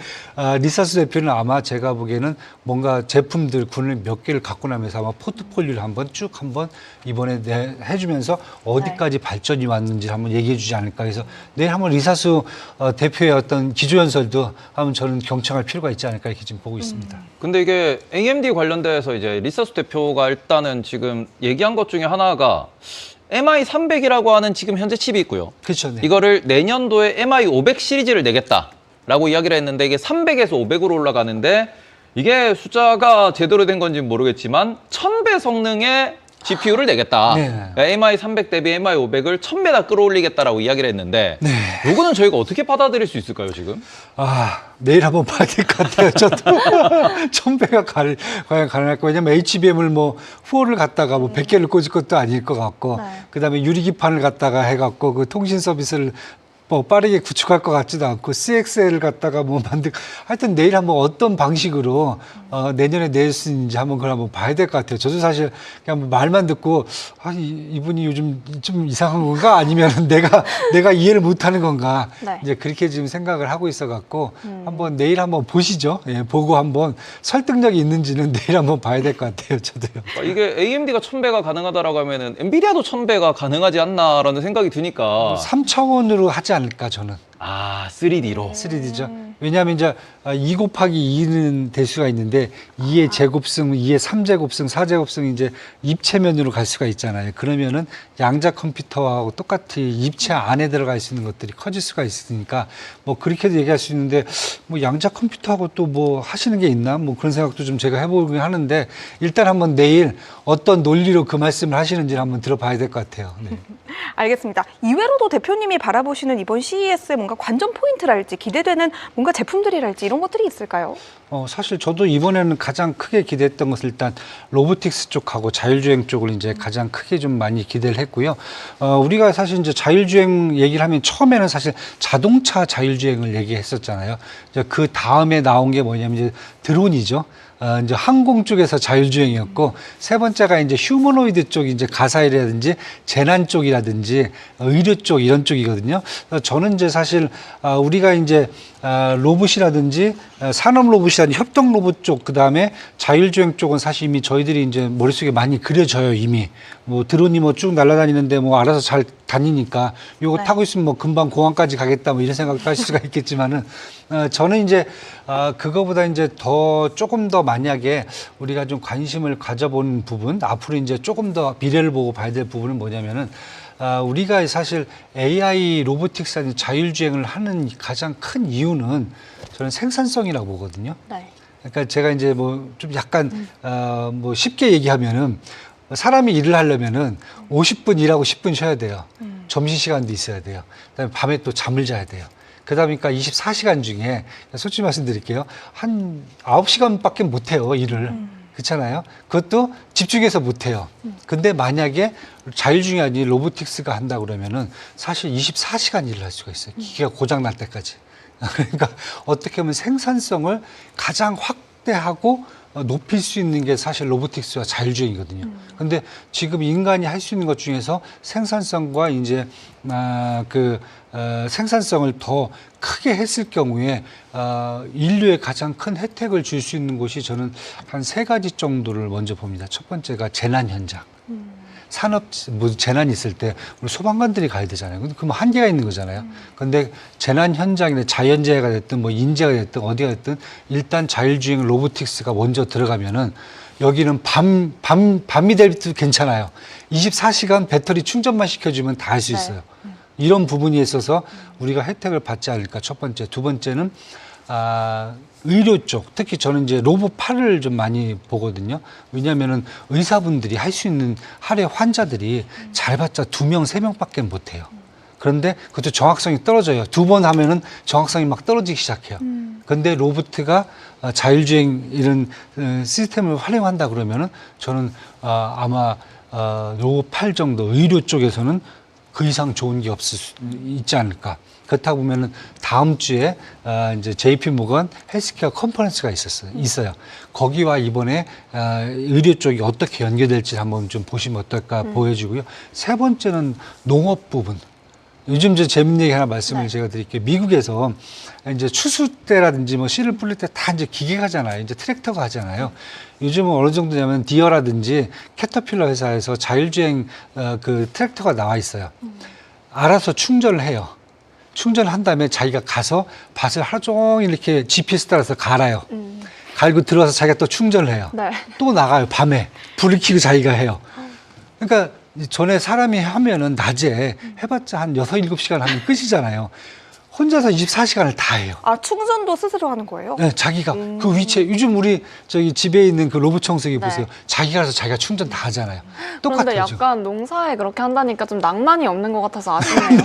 리사수 대표는 아마 제가 보기에는 뭔가 제품들 군을 몇 개를 갖고 나면서 아마 포트폴리오를 한번 쭉 한번 이번에 해주면서 어디까지 발전이 왔는지 한번 얘기해 주지 않을까 해서 내일 한번 리사수 대표의 어떤 기조연설도 한번 저는 경청할 필요가 있지 않을까 이렇게 지금 보고 있습니다. 근데 이게 AMD 관련돼서 이제 리사수 대표가 일단은 지금 얘기한 것 중에 하나가 MI300이라고 하는 지금 현재 칩이 있고요. 그렇죠. 네. 이거를 내년도에 MI500 시리즈를 내겠다라고 이야기를 했는데 이게 300에서 500으로 올라가는데 이게 숫자가 제대로 된 건지는 모르겠지만 1000배 성능의 GPU를 내겠다. 네. 그러니까 MI300 대비 MI500을 1000배나 끌어올리겠다라고 이야기를 했는데 네. 요거는 저희가 어떻게 받아들일 수 있을까요, 지금? 내일 한번 봐야 될 것 같아요. 저도 1000배가 과연 가능할까? 왜냐면 HBM을 뭐 후호를 갖다가 뭐 100개를 꽂을 것도 아닐 것 같고, 네. 그다음에 유리기판을 갖다가 해갖고 그 통신 서비스를 뭐 빠르게 구축할 것 같지도 않고 CXL을 갖다가 뭐 하여튼 내일 한번 어떤 방식으로 내년에 낼 수 있는지 한번 그걸 한번 봐야 될 것 같아요. 저도 사실 그냥 뭐 말만 듣고 이분이 요즘 좀 이상한 건가 아니면 내가 이해를 못하는 건가 네. 이제 그렇게 지금 생각을 하고 있어갖고 한번 내일 한번 보시죠. 예, 보고 한번 설득력이 있는지는 내일 한번 봐야 될 것 같아요. 저도요. 이게 AMD가 1000배가 가능하다라고 하면은 엔비디아도 1000배가 가능하지 않나라는 생각이 드니까 3차원으로 하지 않을까 저는. 3D로 3D죠. 왜냐하면 이제 2 곱하기 2는 될 수가 있는데 2의 제곱승, 2의 3제곱승, 4제곱승 이제 입체면으로 갈 수가 있잖아요. 그러면은 양자 컴퓨터하고 똑같이 입체 안에 들어갈 수 있는 것들이 커질 수가 있으니까 뭐 그렇게도 얘기할 수 있는데 뭐 양자 컴퓨터하고 또 뭐 하시는 게 있나 뭐 그런 생각도 좀 제가 해보긴 하는데 일단 한번 내일 어떤 논리로 그 말씀을 하시는지 한번 들어봐야 될 것 같아요. 네. 알겠습니다. 이외로도 대표님이 바라보시는 이번 CES의 뭔가 관전 포인트랄지 기대되는 뭔가 제품들이랄지 이런 것들이 있을까요? 사실 저도 이번에는 가장 크게 기대했던 것은 일단 로보틱스 쪽하고 자율주행 쪽을 이제 가장 크게 좀 많이 기대를 했고요. 우리가 사실 이제 자율주행 얘기를 하면 처음에는 사실 자동차 자율주행을 얘기했었잖아요. 이제 그 다음에 나온 게 뭐냐면 이제 드론이죠. 이제 항공 쪽에서 자율주행이었고, 세 번째가 이제 휴머노이드 쪽, 이제 가사일이라든지 재난 쪽이라든지 의료 쪽 이런 쪽이거든요. 그래서 저는 이제 사실 우리가 이제 로봇이라든지 산업 로봇이라든지 협동 로봇 쪽, 그 다음에 자율주행 쪽은 사실 이미 저희들이 이제 머릿속에 많이 그려져요, 이미. 뭐 드론이 뭐 쭉 날아다니는데 뭐 알아서 잘 다니니까 요거 네. 타고 있으면 뭐 금방 공항까지 가겠다 뭐 이런 생각도 하실 수가 있겠지만은 저는 이제 그거보다 이제 더 조금 더 만약에 우리가 좀 관심을 가져보는 부분, 앞으로 이제 조금 더 미래를 보고 봐야 될 부분은 뭐냐면은 우리가 사실 AI 로보틱스 아닌 자율주행을 하는 가장 큰 이유는 저는 생산성이라고 보거든요. 네. 그러니까 제가 이제 뭐 좀 약간 뭐 쉽게 얘기하면은 사람이 일을 하려면은 50분 일하고 10분 쉬어야 돼요. 점심시간도 있어야 돼요. 그다음에 밤에 또 잠을 자야 돼요. 그러다 보니까 24시간 중에 솔직히 말씀드릴게요. 한 9시간밖에 못 해요, 일을. 그렇잖아요. 그것도 집중해서 못 해요. 근데 만약에 자율주행이 아닌 로보틱스가 한다 그러면은 사실 24시간 일을 할 수가 있어요. 기계가 고장 날 때까지. 그러니까 어떻게 보면 생산성을 가장 확대하고 높일 수 있는 게 사실 로보틱스와 자율주행이거든요. 근데 지금 인간이 할 수 있는 것 중에서 생산성과 이제 생산성을 더 크게 했을 경우에 인류에 가장 큰 혜택을 줄 수 있는 곳이 저는 한 3가지 정도를 먼저 봅니다. 첫 번째가 재난 현장. 산업 뭐 재난이 있을 때 우리 소방관들이 가야 되잖아요. 근데 그럼 한계가 있는 거잖아요. 근데 재난 현장이나 자연재해가 됐든 뭐 인재가 됐든 어디가 됐든 일단 자율주행 로보틱스가 먼저 들어가면은 여기는 밤이 돼도 괜찮아요. 24시간 배터리 충전만 시켜주면 다 할 수 네. 있어요. 이런 부분이 있어서 우리가 혜택을 받지 않을까. 첫 번째. 두 번째는 의료 쪽, 특히 저는 이제 로봇팔을 좀 많이 보거든요. 왜냐하면은 의사분들이 할 수 있는 하루에 환자들이 잘 봤자 2명, 3명밖에 못 해요. 그런데 그것도 정확성이 떨어져요. 2번 하면은 정확성이 막 떨어지기 시작해요. 근데 로봇가 자율주행 이런 시스템을 활용한다 그러면은 저는 아마 로봇팔 정도 의료 쪽에서는 그 이상 좋은 게 있지 않을까. 그렇다 보면은 다음 주에 이제 JP 모건 헬스케어 컨퍼런스가 있어요. 거기와 이번에 의료 쪽이 어떻게 연계될지 한번 좀 보시면 어떨까 보여지고요. 세 번째는 농업 부분. 요즘 저 재밌는 얘기 하나 말씀을 제가 드릴게요. 미국에서 이제 추수 때라든지 뭐 씨를 뿌릴 때 다 이제 기계가 하잖아요. 이제 트랙터가 하잖아요. 요즘은 어느 정도냐면 디어라든지 캐터필러 회사에서 자율주행 그 트랙터가 나와 있어요. 알아서 충전을 해요. 충전을 한 다음에 자기가 가서 밭을 하루 종일 이렇게 GPS 따라서 갈아요. 갈고 들어와서 자기가 또 충전을 해요. 네. 또 나가요. 밤에 불을 켜고 자기가 해요. 그러니까 전에 사람이 하면은 낮에 해봤자 한 6, 7시간 하면 끝이잖아요. 혼자서 24시간을 다 해요. 충전도 스스로 하는 거예요? 네, 자기가 그 위치에 요즘 우리 저기 집에 있는 그 로봇 청소기 네. 보세요. 자기가 가서 자기가 충전 다 하잖아요. 그런데 똑같아요. 지금. 약간 농사에 그렇게 한다니까 좀 낭만이 없는 것 같아서 아쉽네요.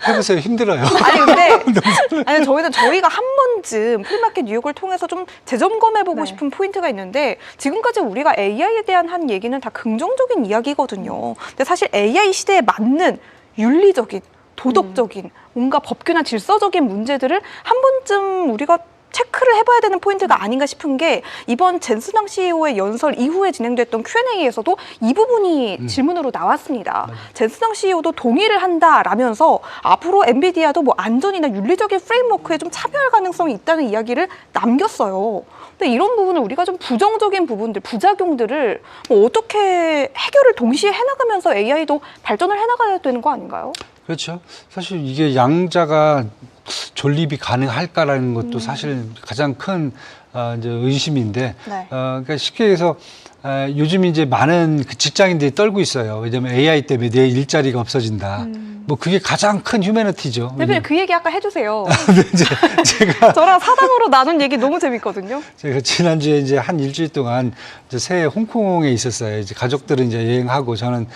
해보세요. 힘들어요. 아니 근데 저희가 한 번쯤 프리마켓 뉴욕을 통해서 좀 재점검해보고 네. 싶은 포인트가 있는데 지금까지 우리가 AI에 대한 한 얘기는 다 긍정적인 이야기거든요. 근데 사실 AI 시대에 맞는 윤리적인 도덕적인 뭔가 법규나 질서적인 문제들을 한 번쯤 우리가 체크를 해봐야 되는 포인트가 아닌가 싶은 게 이번 젠슨왕 CEO의 연설 이후에 진행됐던 Q&A에서도 이 부분이 질문으로 나왔습니다. 젠슨왕 CEO도 동의를 한다라면서 앞으로 엔비디아도 뭐 안전이나 윤리적인 프레임워크에 좀 참여할 가능성이 있다는 이야기를 남겼어요. 근데 이런 부분을 우리가 좀 부정적인 부분들, 부작용들을 뭐 어떻게 해결을 동시에 해나가면서 AI도 발전을 해나가야 되는 거 아닌가요? 그렇죠. 사실 이게 양자가 존립이 가능할까라는 것도 사실 가장 큰 이제 의심인데, 네. 그러니까 쉽게 해서 요즘 이제 많은 그 직장인들이 떨고 있어요. 왜냐면 AI 때문에 내 일자리가 없어진다. 뭐 그게 가장 큰 휴머니티죠. 대표님 그 얘기 아까 해주세요. 근데 이제 제가 저랑 사담으로 나눈 얘기 너무 재밌거든요. 제가 지난주에 이제 한 일주일 동안 이제 새해 홍콩에 있었어요. 이제 가족들은 이제 여행하고 저는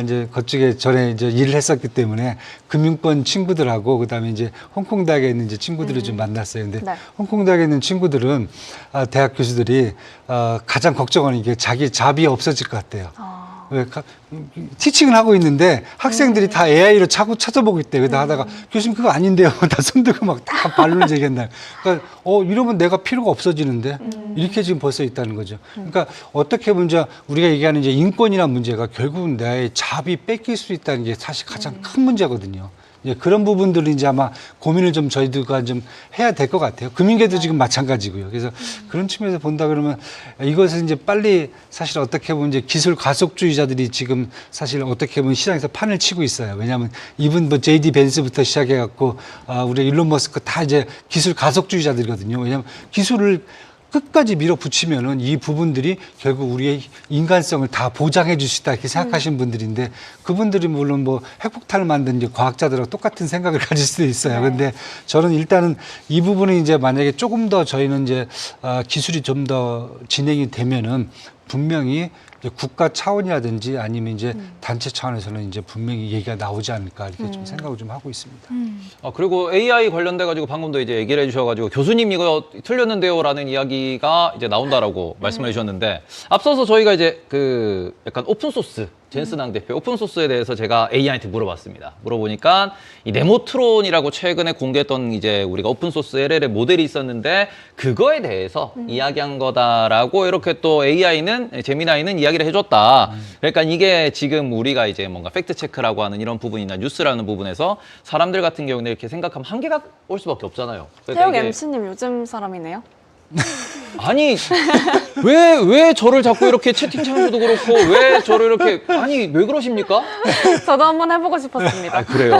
이제 그쪽에 전에 이제 일을 했었기 때문에 금융권 친구들하고 그다음에 이제 홍콩 대학에 있는 이제 친구들을 좀 만났어요. 근데 네. 홍콩 대학에 있는 친구들은 대학 교수들이 가장 걱정하는 게 자기 잡이 없어질 것 같대요. 왜 티칭을 하고 있는데 학생들이 다 AI로 자꾸 찾아보고 있대요. 그러다 하다가 교수님 그거 아닌데요. 다 손들고 막 다 반론을 제기한다. 그러니까 이러면 내가 필요가 없어지는데 이렇게 지금 벌써 있다는 거죠. 그러니까 어떻게 보면 이제 우리가 얘기하는 이제 인권이라는 문제가 결국은 나의 잡이 뺏길 수 있다는 게 사실 가장 큰 문제거든요. 이제 그런 부분들을 이제 아마 고민을 좀 저희들과 좀 해야 될 것 같아요. 금융계도 지금 마찬가지고요. 그래서 그런 측면에서 본다 그러면 이것을 이제 빨리 사실 어떻게 보면 이제 기술 가속주의자들이 지금 사실 어떻게 보면 시장에서 판을 치고 있어요. 왜냐하면 이분 뭐 JD 벤츠부터 시작해갖고 우리 일론 머스크 다 이제 기술 가속주의자들이거든요. 왜냐하면 기술을 끝까지 밀어붙이면은 이 부분들이 결국 우리의 인간성을 다 보장해 줄 수 있다 이렇게 생각하시는 분들인데 그분들이 물론 뭐 핵폭탄을 만든 이제 과학자들하고 똑같은 생각을 가질 수도 있어요. 근데 저는 일단은 이 부분은 이제 만약에 조금 더 저희는 이제 기술이 좀 더 진행이 되면은 분명히 이제 국가 차원이라든지 아니면 이제 단체 차원에서는 이제 분명히 얘기가 나오지 않을까 이렇게 좀 생각을 좀 하고 있습니다. 그리고 AI 관련돼 가지고 방금도 이제 얘기를 해주셔가지고 교수님 이거 틀렸는데요라는 이야기가 이제 나온다라고 말씀해 주셨는데 앞서서 저희가 이제 그 약간 오픈 소스 젠스낭 대표 오픈 소스에 대해서 제가 AI한테 물어봤습니다. 물어보니까 이 네모트론이라고 최근에 공개했던 이제 우리가 오픈 소스 LL의 모델이 있었는데 그거에 대해서 이야기한 거다라고 이렇게 또 제미나이는 이야기를 해줬다. 그러니까 이게 지금 우리가 이제 뭔가 팩트 체크라고 하는 이런 부분이나 뉴스라는 부분에서 사람들 같은 경우는 이렇게 생각하면 한계가 올 수밖에 없잖아요. 그러니까 태용 이게 MC님 요즘 사람이네요. 아니 왜 저를 자꾸 이렇게 채팅창에서도 그렇고 왜 저를 이렇게 아니 왜 그러십니까? 저도 한번 해보고 싶었습니다. 그래요?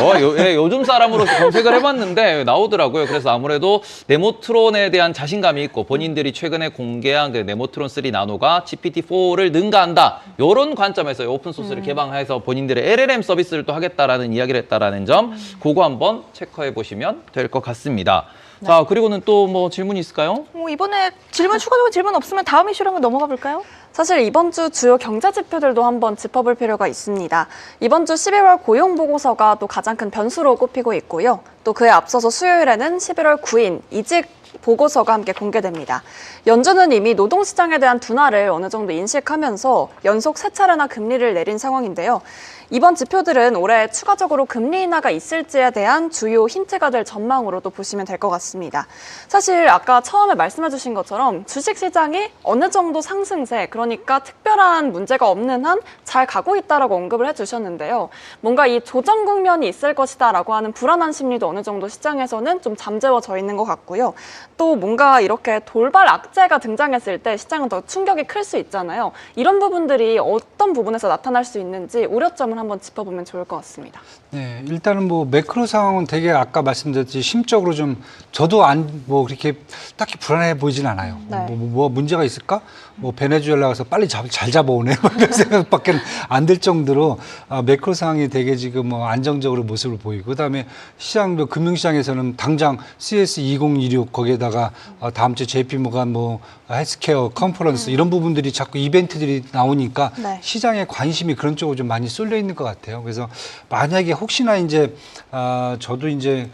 요즘 사람으로서 검색을 해봤는데 나오더라고요. 그래서 아무래도 네모트론에 대한 자신감이 있고 본인들이 최근에 공개한 그 네모트론 3 나노가 GPT-4를 능가한다. 이런 관점에서 오픈소스를 개방해서 본인들의 LLM 서비스를 또 하겠다라는 이야기를 했다라는 점 그거 한번 체크해 보시면 될 것 같습니다. 자, 그리고는 또 뭐 질문이 있을까요? 이번에 추가적인 질문 없으면 다음 이슈로 한번 넘어가 볼까요? 사실 이번 주 주요 경제 지표들도 한번 짚어볼 필요가 있습니다. 이번 주 11월 고용 보고서가 또 가장 큰 변수로 꼽히고 있고요. 또 그에 앞서서 수요일에는 11월 9일 이직 보고서가 함께 공개됩니다. 연준은 이미 노동시장에 대한 둔화를 어느 정도 인식하면서 연속 3차례나 금리를 내린 상황인데요. 이번 지표들은 올해 추가적으로 금리 인하가 있을지에 대한 주요 힌트가 될 전망으로도 보시면 될 것 같습니다. 사실 아까 처음에 말씀해 주신 것처럼 주식시장이 어느 정도 상승세, 그러니까 특별한 문제가 없는 한 잘 가고 있다라고 언급을 해주셨는데요. 뭔가 이 조정 국면이 있을 것이다라고 하는 불안한 심리도 어느 정도 시장에서는 좀 잠재워져 있는 것 같고요. 또 뭔가 이렇게 돌발 악재가 등장했을 때 시장은 더 충격이 클 수 있잖아요. 이런 부분들이 어떤 부분에서 나타날 수 있는지 우려점을 한번 짚어보면 좋을 것 같습니다. 네, 일단은 뭐 매크로 상황은 되게 아까 말씀드렸듯이 심적으로 좀 저도 뭐 그렇게 딱히 불안해 보이진 않아요. 네. 뭐 문제가 있을까? 뭐 베네수엘라 가서 빨리 잘 잡아오네. 뭐 이런 생각밖에 안 들 정도로 매크로 상황이 되게 지금 뭐 안정적으로 모습을 보이고 그다음에 시장 금융시장에서는 당장 CS2026 거기에다가 다음 주 JP모간 뭐 헬스케어 컨퍼런스 이런 부분들이 자꾸 이벤트들이 나오니까 네. 시장의 관심이 그런 쪽으로 좀 많이 쏠려 있는 것 같아요. 그래서 만약에 혹시나 이제 저도 이제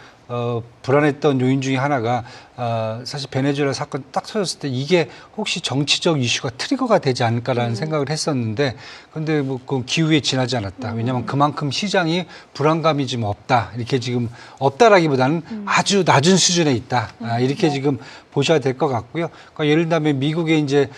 불안했던 요인 중에 하나가 사실 베네수엘라 사건 딱 터졌을 때 이게 혹시 정치적 이슈가 트리거가 되지 않을까라는 생각을 했었는데 근데 뭐 그 기후에 지나지 않았다. 왜냐하면 그만큼 시장이 불안감이 좀 없다. 이렇게 지금 없다라기보다는 아주 낮은 수준에 있다. 이렇게 지금 보셔야 될 것 같고요. 그러니까 예를 들면 미국의 이제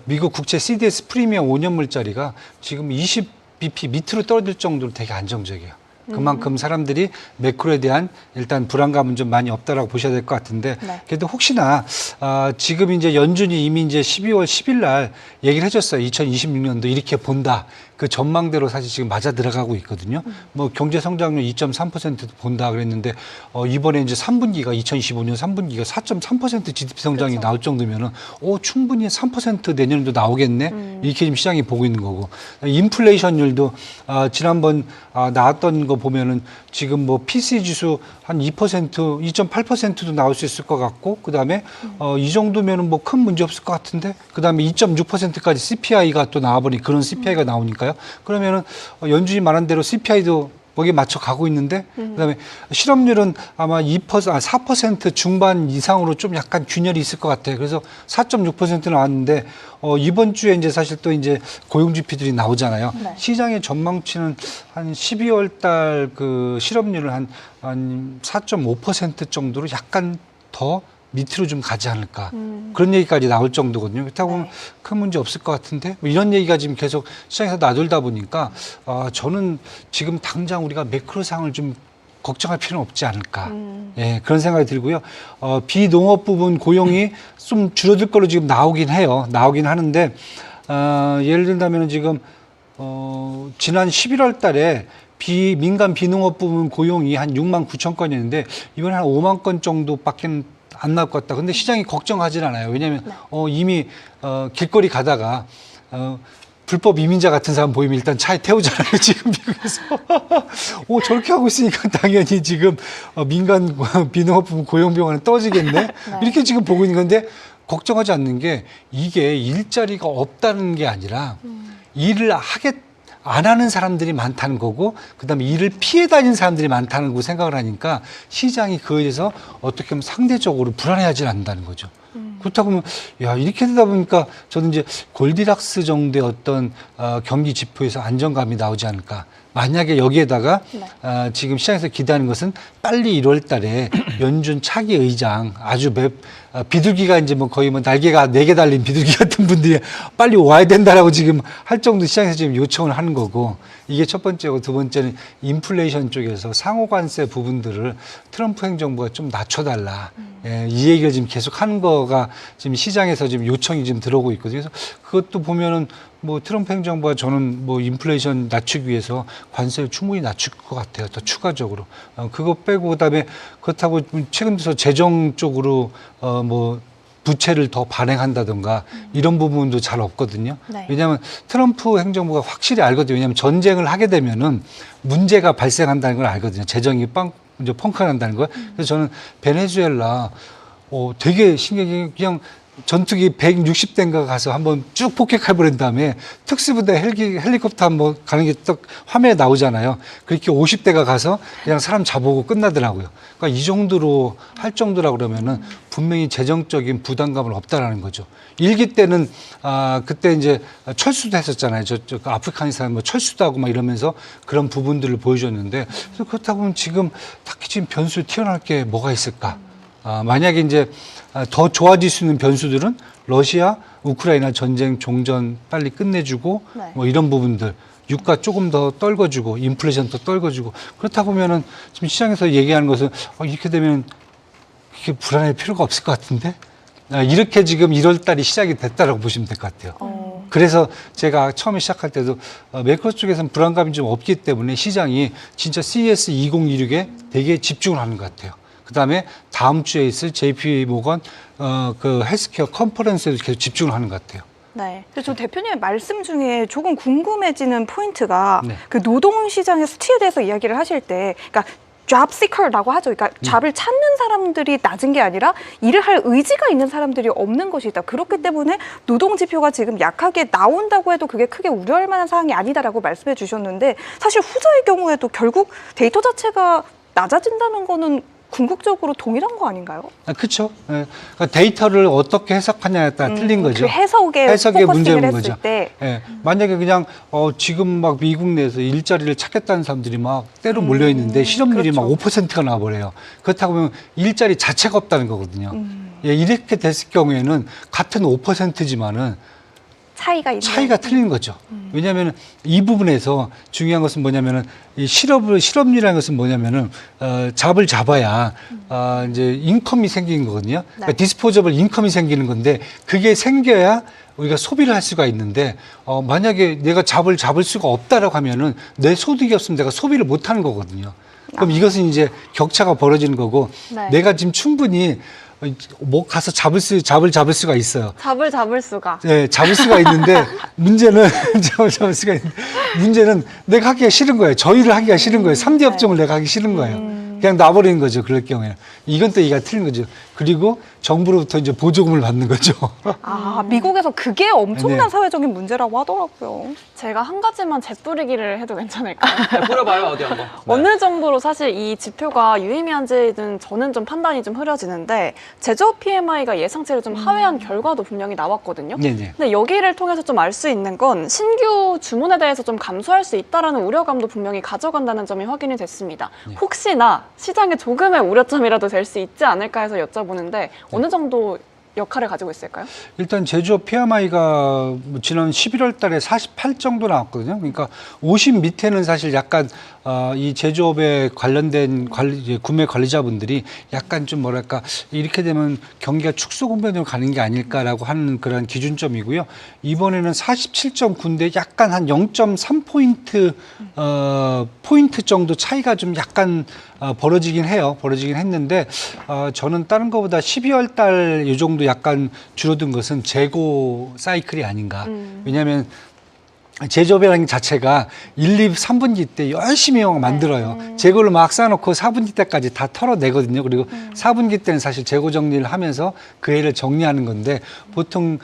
미국 국채 CDS 프리미엄 5년 물짜리가 지금 20bp 밑으로 떨어질 정도로 되게 안정적이에요. 그만큼 사람들이 매크로에 대한 일단 불안감은 좀 많이 없다라고 보셔야 될 것 같은데 네. 그래도 혹시나 지금 이제 연준이 이미 이제 12월 10일 날 얘기를 해줬어요. 2026년도 이렇게 본다. 그 전망대로 사실 지금 맞아 들어가고 있거든요. 뭐 경제 성장률 2.3% 본다 그랬는데 이번에 이제 3분기가 2025년 3분기가 4.3% GDP 성장이 그렇죠. 나올 정도면은 충분히 3% 내년에도 나오겠네. 이렇게 지금 시장이 보고 있는 거고. 인플레이션율도 지난번 나왔던 거 보면은 지금 뭐 PCE 지수 한 2%, 2.8%도 나올 수 있을 것 같고, 그 다음에 이 정도면은 뭐 큰 문제 없을 것 같은데, 그 다음에 2.6%까지 CPI가 또 나와버린 그런 CPI가 나오니까요. 그러면은 연준이 말한 대로 CPI도 거기에 맞춰 가고 있는데, 그다음에 실업률은 아마 4% 중반 이상으로 좀 약간 균열이 있을 것 같아요. 그래서 4.6% 나왔는데 이번 주에 이제 사실 또 이제 고용 지표들이 나오잖아요. 네. 시장의 전망치는 한 12월 달 그 실업률을 한 4.5% 정도로 약간 더 밑으로 좀 가지 않을까. 그런 얘기까지 나올 정도거든요. 그렇다고 보면 큰 문제 없을 것 같은데 뭐 이런 얘기가 지금 계속 시장에서 나돌다 보니까 저는 지금 당장 우리가 매크로 상을 좀 걱정할 필요는 없지 않을까. 예, 그런 생각이 들고요. 비농업 부분 고용이 좀 줄어들 걸로 지금 나오긴 해요. 나오긴 하는데 예를 들자면 지금 지난 11월 달에 민간 비농업 부분 고용이 한 6만 9천 건이었는데 이번에 한 5만 건 정도밖에 안 나올 것 같다. 근데 시장이 걱정하진 않아요. 왜냐하면 이미 길거리 가다가 불법 이민자 같은 사람 보이면 일단 차에 태우잖아요. 지금 미국에서. 저렇게 하고 있으니까 당연히 지금 민간 비농업부문 고용병원은 떠지겠네. 이렇게 지금 보고 있는 건데 걱정하지 않는 게 이게 일자리가 없다는 게 아니라 일을 안 하는 사람들이 많다는 거고, 그다음에 일을 피해 다니는 사람들이 많다는 거 생각을 하니까 시장이 그에 대해서 어떻게 보면 상대적으로 불안해하지 않는다는 거죠. 그렇다고 하면 이렇게 되다 보니까 저는 이제 골디락스 정도의 어떤 경기 지표에서 안정감이 나오지 않을까. 만약에 여기에다가 지금 시장에서 기대하는 것은 빨리 1월 달에 연준 차기 의장 아주 비둘기가 이제 뭐 거의 뭐 날개가 4개 달린 비둘기 같은 분들이 빨리 와야 된다라고 지금 할 정도 시장에서 지금 요청을 하는 거고, 이게 첫 번째고, 두 번째는 인플레이션 쪽에서 상호관세 부분들을 트럼프 행정부가 좀 낮춰달라. 예, 이 얘기를 지금 계속 하는 거가 지금 시장에서 지금 요청이 지금 들어오고 있거든요. 그래서 그것도 보면은 뭐 트럼프 행정부가 저는 뭐 인플레이션 낮추기 위해서 관세를 충분히 낮출 것 같아요. 더 추가적으로. 그거 빼고 그다음에 그렇다고 최근 들어서 재정 쪽으로 뭐 부채를 더 발행한다든가 이런 부분도 잘 없거든요. 네. 왜냐하면 트럼프 행정부가 확실히 알거든요. 왜냐하면 전쟁을 하게 되면은 문제가 발생한다는 걸 알거든요. 재정이 이제 펑크난다는 거. 그래서 저는 베네수엘라 되게 신기하게 그냥 전투기 160대인가 가서 한번 쭉 폭격해버린 다음에 특수부대 헬리콥터 한번 가는 게 딱 화면에 나오잖아요. 그렇게 50대가 가서 그냥 사람 잡아오고 끝나더라고요. 그러니까 이 정도로 할 정도라 그러면은 분명히 재정적인 부담감은 없다라는 거죠. 일기 때는 그때 이제 철수도 했었잖아요. 저 아프가니스탄 뭐 철수도 하고 막 이러면서 그런 부분들을 보여줬는데, 그래서 그렇다고 보면 지금 딱히 지금 변수 튀어나올 게 뭐가 있을까? 만약에 이제 더 좋아질 수 있는 변수들은 러시아, 우크라이나 전쟁 종전 빨리 끝내주고 뭐 이런 부분들, 유가 조금 더 떨궈주고 인플레이션 더 떨궈주고, 그렇다 보면은 지금 시장에서 얘기하는 것은 이렇게 되면 이렇게 불안할 필요가 없을 것 같은데, 이렇게 지금 1월 달이 시작이 됐다라고 보시면 될 것 같아요. 그래서 제가 처음에 시작할 때도 매크로 쪽에서는 불안감이 좀 없기 때문에 시장이 진짜 CES 2026에 되게 집중을 하는 것 같아요. 그다음에 다음 주에 있을 JP 모건 그 헬스케어 컨퍼런스에도 계속 집중을 하는 것 같아요. 네. 근데 저 대표님의 말씀 중에 조금 궁금해지는 포인트가 네. 그 노동시장의 수치에 대해서 이야기를 하실 때, 그러니까 job seeker라고 하죠. 그러니까 잡을 찾는 사람들이 낮은 게 아니라 일을 할 의지가 있는 사람들이 없는 것이다. 그렇기 때문에 노동 지표가 지금 약하게 나온다고 해도 그게 크게 우려할 만한 사항이 아니다라고 말씀해 주셨는데, 사실 후자의 경우에도 결국 데이터 자체가 낮아진다는 거는 궁극적으로 동일한 거 아닌가요? 그렇죠. 그러니까 데이터를 어떻게 해석하냐에 따라 틀린 거죠. 그 해석에 문제인 포커싱을 했을 거죠. 때 만약에 그냥 지금 막 미국 내에서 일자리를 찾겠다는 사람들이 막 때로 몰려 있는데 실업률이 그렇죠. 막 5%가 나와버려요. 그렇다고 하면 일자리 자체가 없다는 거거든요. 이렇게 됐을 경우에는 같은 5%지만은 차이가 틀린 거죠. 왜냐하면 이 부분에서 중요한 것은 뭐냐면은 이 실업률이라는 것은 뭐냐면은 잡을 잡아야 이제 인컴이 생기는 거거든요. 그러니까 디스포저블 인컴이 생기는 건데 그게 생겨야 우리가 소비를 할 수가 있는데 만약에 내가 잡을 수가 없다라고 하면은 내 소득이 없으면 내가 소비를 못 하는 거거든요. 그럼 이것은 이제 격차가 벌어지는 거고 네. 내가 지금 충분히 뭐 가서 잡을 수가 있어요. 잡을 수가. 네, 잡을 수가 있는데 문제는 잡을 수가 있는데 문제는 내가 하기가 싫은 거예요. 저희를 하기가 싫은 거예요. 3대 업종을 내가 하기 싫은 거예요. 그냥 놔버리는 거죠. 그럴 경우에는. 이건 또 얘기가 틀린 거죠. 그리고 정부로부터 이제 보조금을 받는 거죠. 아, 미국에서 그게 엄청난 네. 사회적인 문제라고 하더라고요. 제가 한 가지만 재뿌리기를 해도 괜찮을까요? 뿌려봐요, 어디 한번. 네. 어느 정도로 사실 이 지표가 유의미한지는 저는 좀 판단이 좀 흐려지는데 제조업 PMI가 예상치를 좀 하회한 결과도 분명히 나왔거든요. 네네. 근데 여기를 통해서 좀 알 수 있는 건 신규 주문에 대해서 좀 감소할 수 있다라는 우려감도 분명히 가져간다는 점이 확인이 됐습니다. 혹시나 시장에 조금의 우려점이라도 될 수 있지 않을까 해서 여쭤보는데 어느 정도 역할을 가지고 있을까요? 일단 제조업 PMI가 지난 11월 달에 48 정도 나왔거든요. 그러니까 50 밑에는 사실 약간 이 제조업에 관련된 구매 관리자분들이 약간 좀 뭐랄까 이렇게 되면 경기가 축소 국면으로 가는 게 아닐까라고 하는 그런 기준점이고요. 이번에는 47.9인데 약간 한 0.3포인트 포인트 정도 차이가 좀 약간 벌어지긴 해요. 벌어지긴 했는데 저는 다른 것보다 12월 달 이 정도 약간 줄어든 것은 재고 사이클이 아닌가. 왜냐하면 제조업이라는 자체가 1, 2, 3분기 때 열심히 만들어요. 재고를 막 쌓아놓고 4분기 때까지 다 털어내거든요. 그리고 4분기 때는 사실 재고 정리를 하면서 그 해를 정리하는 건데 보통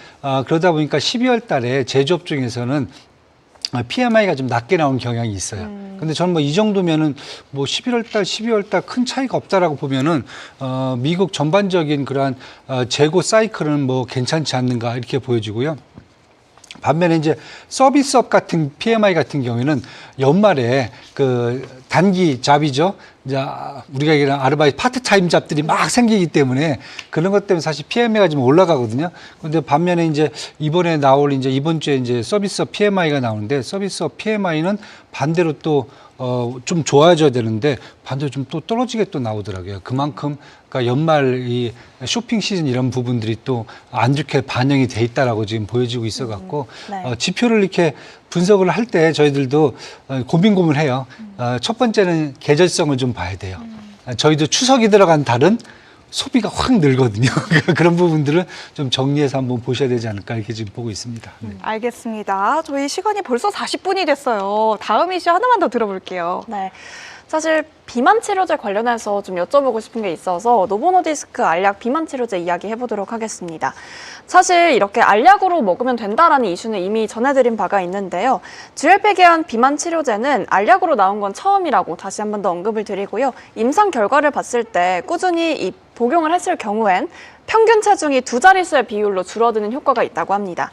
그러다 보니까 12월 달에 제조업 중에서는 PMI가 좀 낮게 나온 경향이 있어요. 근데 저는 뭐 이 정도면은 뭐 11월 달, 12월 달 큰 차이가 없다라고 보면은 미국 전반적인 그러한 재고 사이클은 뭐 괜찮지 않는가 이렇게 보여지고요. 반면에 이제 서비스업 같은 PMI 같은 경우에는 연말에 그 단기 잡이죠. 이제 우리가 얘기하는 아르바이트 파트타임 잡들이 막 생기기 때문에 그런 것 때문에 사실 PMI가 좀 올라가거든요. 그런데 반면에 이제 이번에 나올 이제 이번 주에 이제 서비스업 PMI가 나오는데 서비스업 PMI는 반대로 또 좀 좋아져야 되는데 반대로 좀 또 떨어지게 또 나오더라고요. 그만큼 그러니까 연말 이 쇼핑 시즌 이런 부분들이 또 안 좋게 반영이 돼 있다라고 지금 보여지고 있어 갖고 네. 지표를 이렇게 분석을 할 때 저희들도 고민해요. 첫 번째는 계절성을 좀 봐야 돼요. 저희도 추석이 들어간 달은 소비가 확 늘거든요. 그런 부분들을 좀 정리해서 한번 보셔야 되지 않을까 이렇게 지금 보고 있습니다. 네. 알겠습니다. 저희 시간이 벌써 40분이 됐어요. 다음 이슈 하나만 더 들어볼게요. 네. 사실 비만 치료제 관련해서 좀 여쭤보고 싶은 게 있어서 노보노디스크 알약 비만 치료제 이야기 해보도록 하겠습니다. 사실 이렇게 알약으로 먹으면 된다라는 이슈는 이미 전해드린 바가 있는데요. GLP 계열 비만 치료제는 알약으로 나온 건 처음이라고 다시 한 번 더 언급을 드리고요. 임상 결과를 봤을 때 꾸준히 이 복용을 했을 경우엔 평균 체중이 2자릿수의 비율로 줄어드는 효과가 있다고 합니다.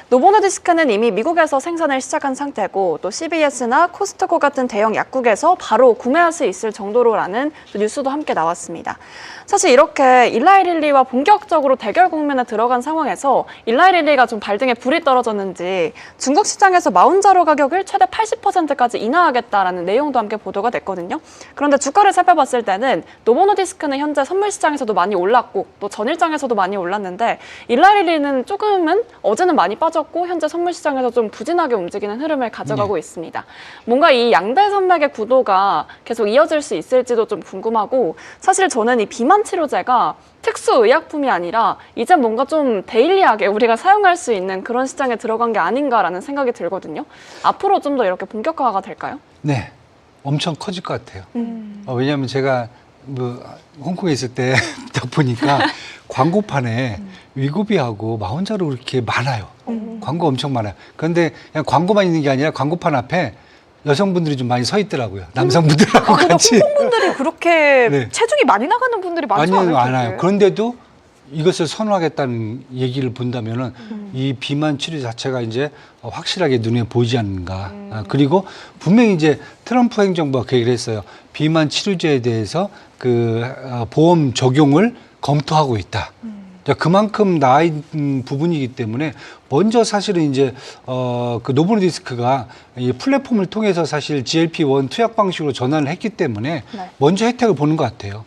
노보노디스크는 이미 미국에서 생산을 시작한 상태고 또 CVS나 코스트코 같은 대형 약국에서 바로 구매할 수 있을 정도로라는 뉴스도 함께 나왔습니다. 사실 이렇게 일라이릴리와 본격적으로 대결 국면에 들어간 상황에서 일라이릴리가 좀 발등에 불이 떨어졌는지 중국 시장에서 마운자로 가격을 최대 80%까지 인하하겠다라는 내용도 함께 보도가 됐거든요. 그런데 주가를 살펴봤을 때는 노보노디스크는 현재 선물 시장에서도 많이 올랐고 또 전일장에서도 많이 올랐는데 일라이릴리는 조금은 어제는 많이 빠졌고 현재 선물 시장에서 좀 부진하게 움직이는 흐름을 가져가고 있습니다. 뭔가 이 양대 산맥의 구도가 계속 이어질 수 있을지도 좀 궁금하고 사실 저는 이 비만 치료제가 특수의약품이 아니라 이제 뭔가 좀 데일리하게 우리가 사용할 수 있는 그런 시장에 들어간 게 아닌가라는 생각이 들거든요. 앞으로 좀 더 이렇게 본격화가 될까요? 네, 엄청 커질 것 같아요. 왜냐하면 제가 뭐 홍콩에 있을 때 딱 보니까 광고판에 위고비하고 마혼자로 그렇게 많아요. 광고 엄청 많아요. 그런데 그냥 광고만 있는 게 아니라 광고판 앞에 여성분들이 좀 많이 서 있더라고요. 남성분들하고 같이. 풍분들이 그렇게 네. 체중이 많이 나가는 분들이 많지 않을 텐데. 않아요. 그런데도 이것을 선호하겠다는 얘기를 본다면은 이 비만 치료 자체가 이제 확실하게 눈에 보이지 않는가. 그리고 분명히 이제 트럼프 행정부가 그 얘기를 했어요. 비만 치료제에 대해서 그 보험 적용을 검토하고 있다. 그만큼 나아 있는 부분이기 때문에 먼저 사실은 이제 그 노보노디스크가 이 플랫폼을 통해서 사실 GLP-1 투약 방식으로 전환을 했기 때문에 네. 먼저 혜택을 보는 것 같아요.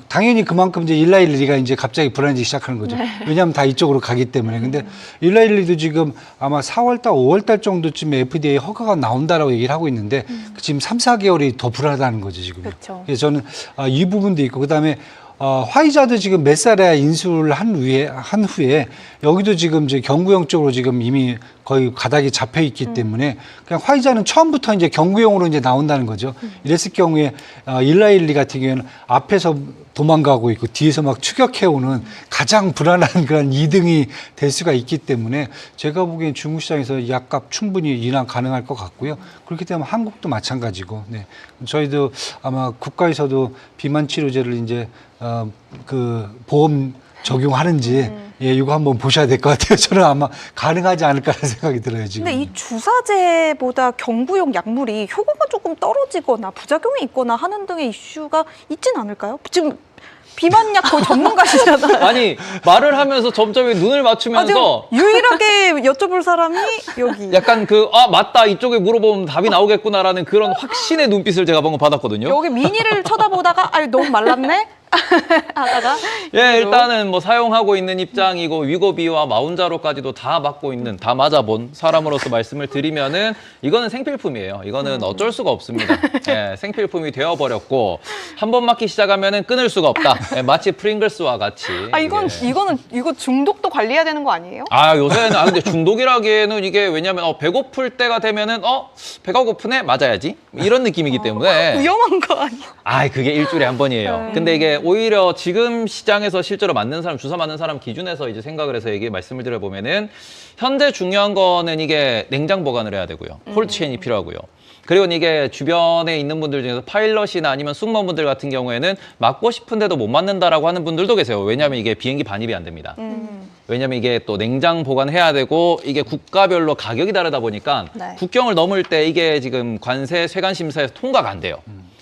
당연히 그만큼 이제 일라일리가 이제 갑자기 불안해지기 시작하는 거죠. 왜냐하면 다 이쪽으로 가기 때문에. 근데 일라일리도 지금 아마 4월달, 5월달 정도쯤에 FDA 허가가 나온다라고 얘기를 하고 있는데 지금 3, 4개월이 더 불안하다는 거죠, 지금. 그렇죠. 그래서 저는 이 부분도 있고 그다음에 화이자도 지금 몇 살에 인수를 한 후에 여기도 지금 이제 경구용 쪽으로 지금 이미 거의 가닥이 잡혀 있기 때문에 그냥 화이자는 처음부터 이제 경구용으로 이제 나온다는 거죠. 이랬을 경우에 일라일리 같은 경우에는 앞에서 도망가고 있고 뒤에서 막 추격해오는 가장 불안한 그런 2등이 될 수가 있기 때문에 제가 보기엔 중국 시장에서 약값 충분히 인하 가능할 것 같고요. 그렇기 때문에 한국도 마찬가지고, 네. 저희도 아마 국가에서도 비만 치료제를 이제 그 보험 적용하는지 예, 이거 한번 보셔야 될 것 같아요. 저는 아마 가능하지 않을까라는 생각이 들어요, 지금. 근데 이 주사제보다 경구용 약물이 효과가 조금 떨어지거나 부작용이 있거나 하는 등의 이슈가 있진 않을까요? 지금 비만약 거의 전문가시잖아요. 아니 말을 하면서 점점 눈을 맞추면서 지금 유일하게 여쭤볼 사람이 여기. 약간 맞다 이쪽에 물어보면 답이 나오겠구나라는 그런 확신의 눈빛을 제가 방금 받았거든요. 여기 미니를 쳐다보다가 너무 말랐네? 하다가 예, 일단은 뭐 사용하고 있는 입장이고 위고비와 마운자로까지도 다 맞고 있는, 다 맞아본 사람으로서 말씀을 드리면은 이거는 생필품이에요. 이거는 어쩔 수가 없습니다. 예, 생필품이 되어버렸고 한 번 맞기 시작하면은 끊을 수가 없다. 예, 마치 프링글스와 같이. 이거 중독도 관리해야 되는 거 아니에요? 요새는 근데 중독이라기에는 이게 왜냐면 배고플 때가 되면은 배가 고프네 맞아야지 이런 느낌이기 때문에 위험한 거 아니에요? 그게 일주일에 한 번이에요. 근데 이게 오히려 지금 시장에서 실제로 맞는 사람, 주사 맞는 사람 기준에서 이제 생각을 해서 말씀을 드려보면은 현재 중요한 거는 이게 냉장 보관을 해야 되고요. 콜드체인이 필요하고요. 그리고 이게 주변에 있는 분들 중에서 파일럿이나 아니면 승무원분들 같은 경우에는 맞고 싶은데도 못 맞는다라고 하는 분들도 계세요. 왜냐하면 이게 비행기 반입이 안 됩니다. 왜냐하면 이게 또 냉장 보관해야 되고 이게 국가별로 가격이 다르다 보니까 네. 국경을 넘을 때 이게 지금 관세 세관 심사에서 통과가 안 돼요.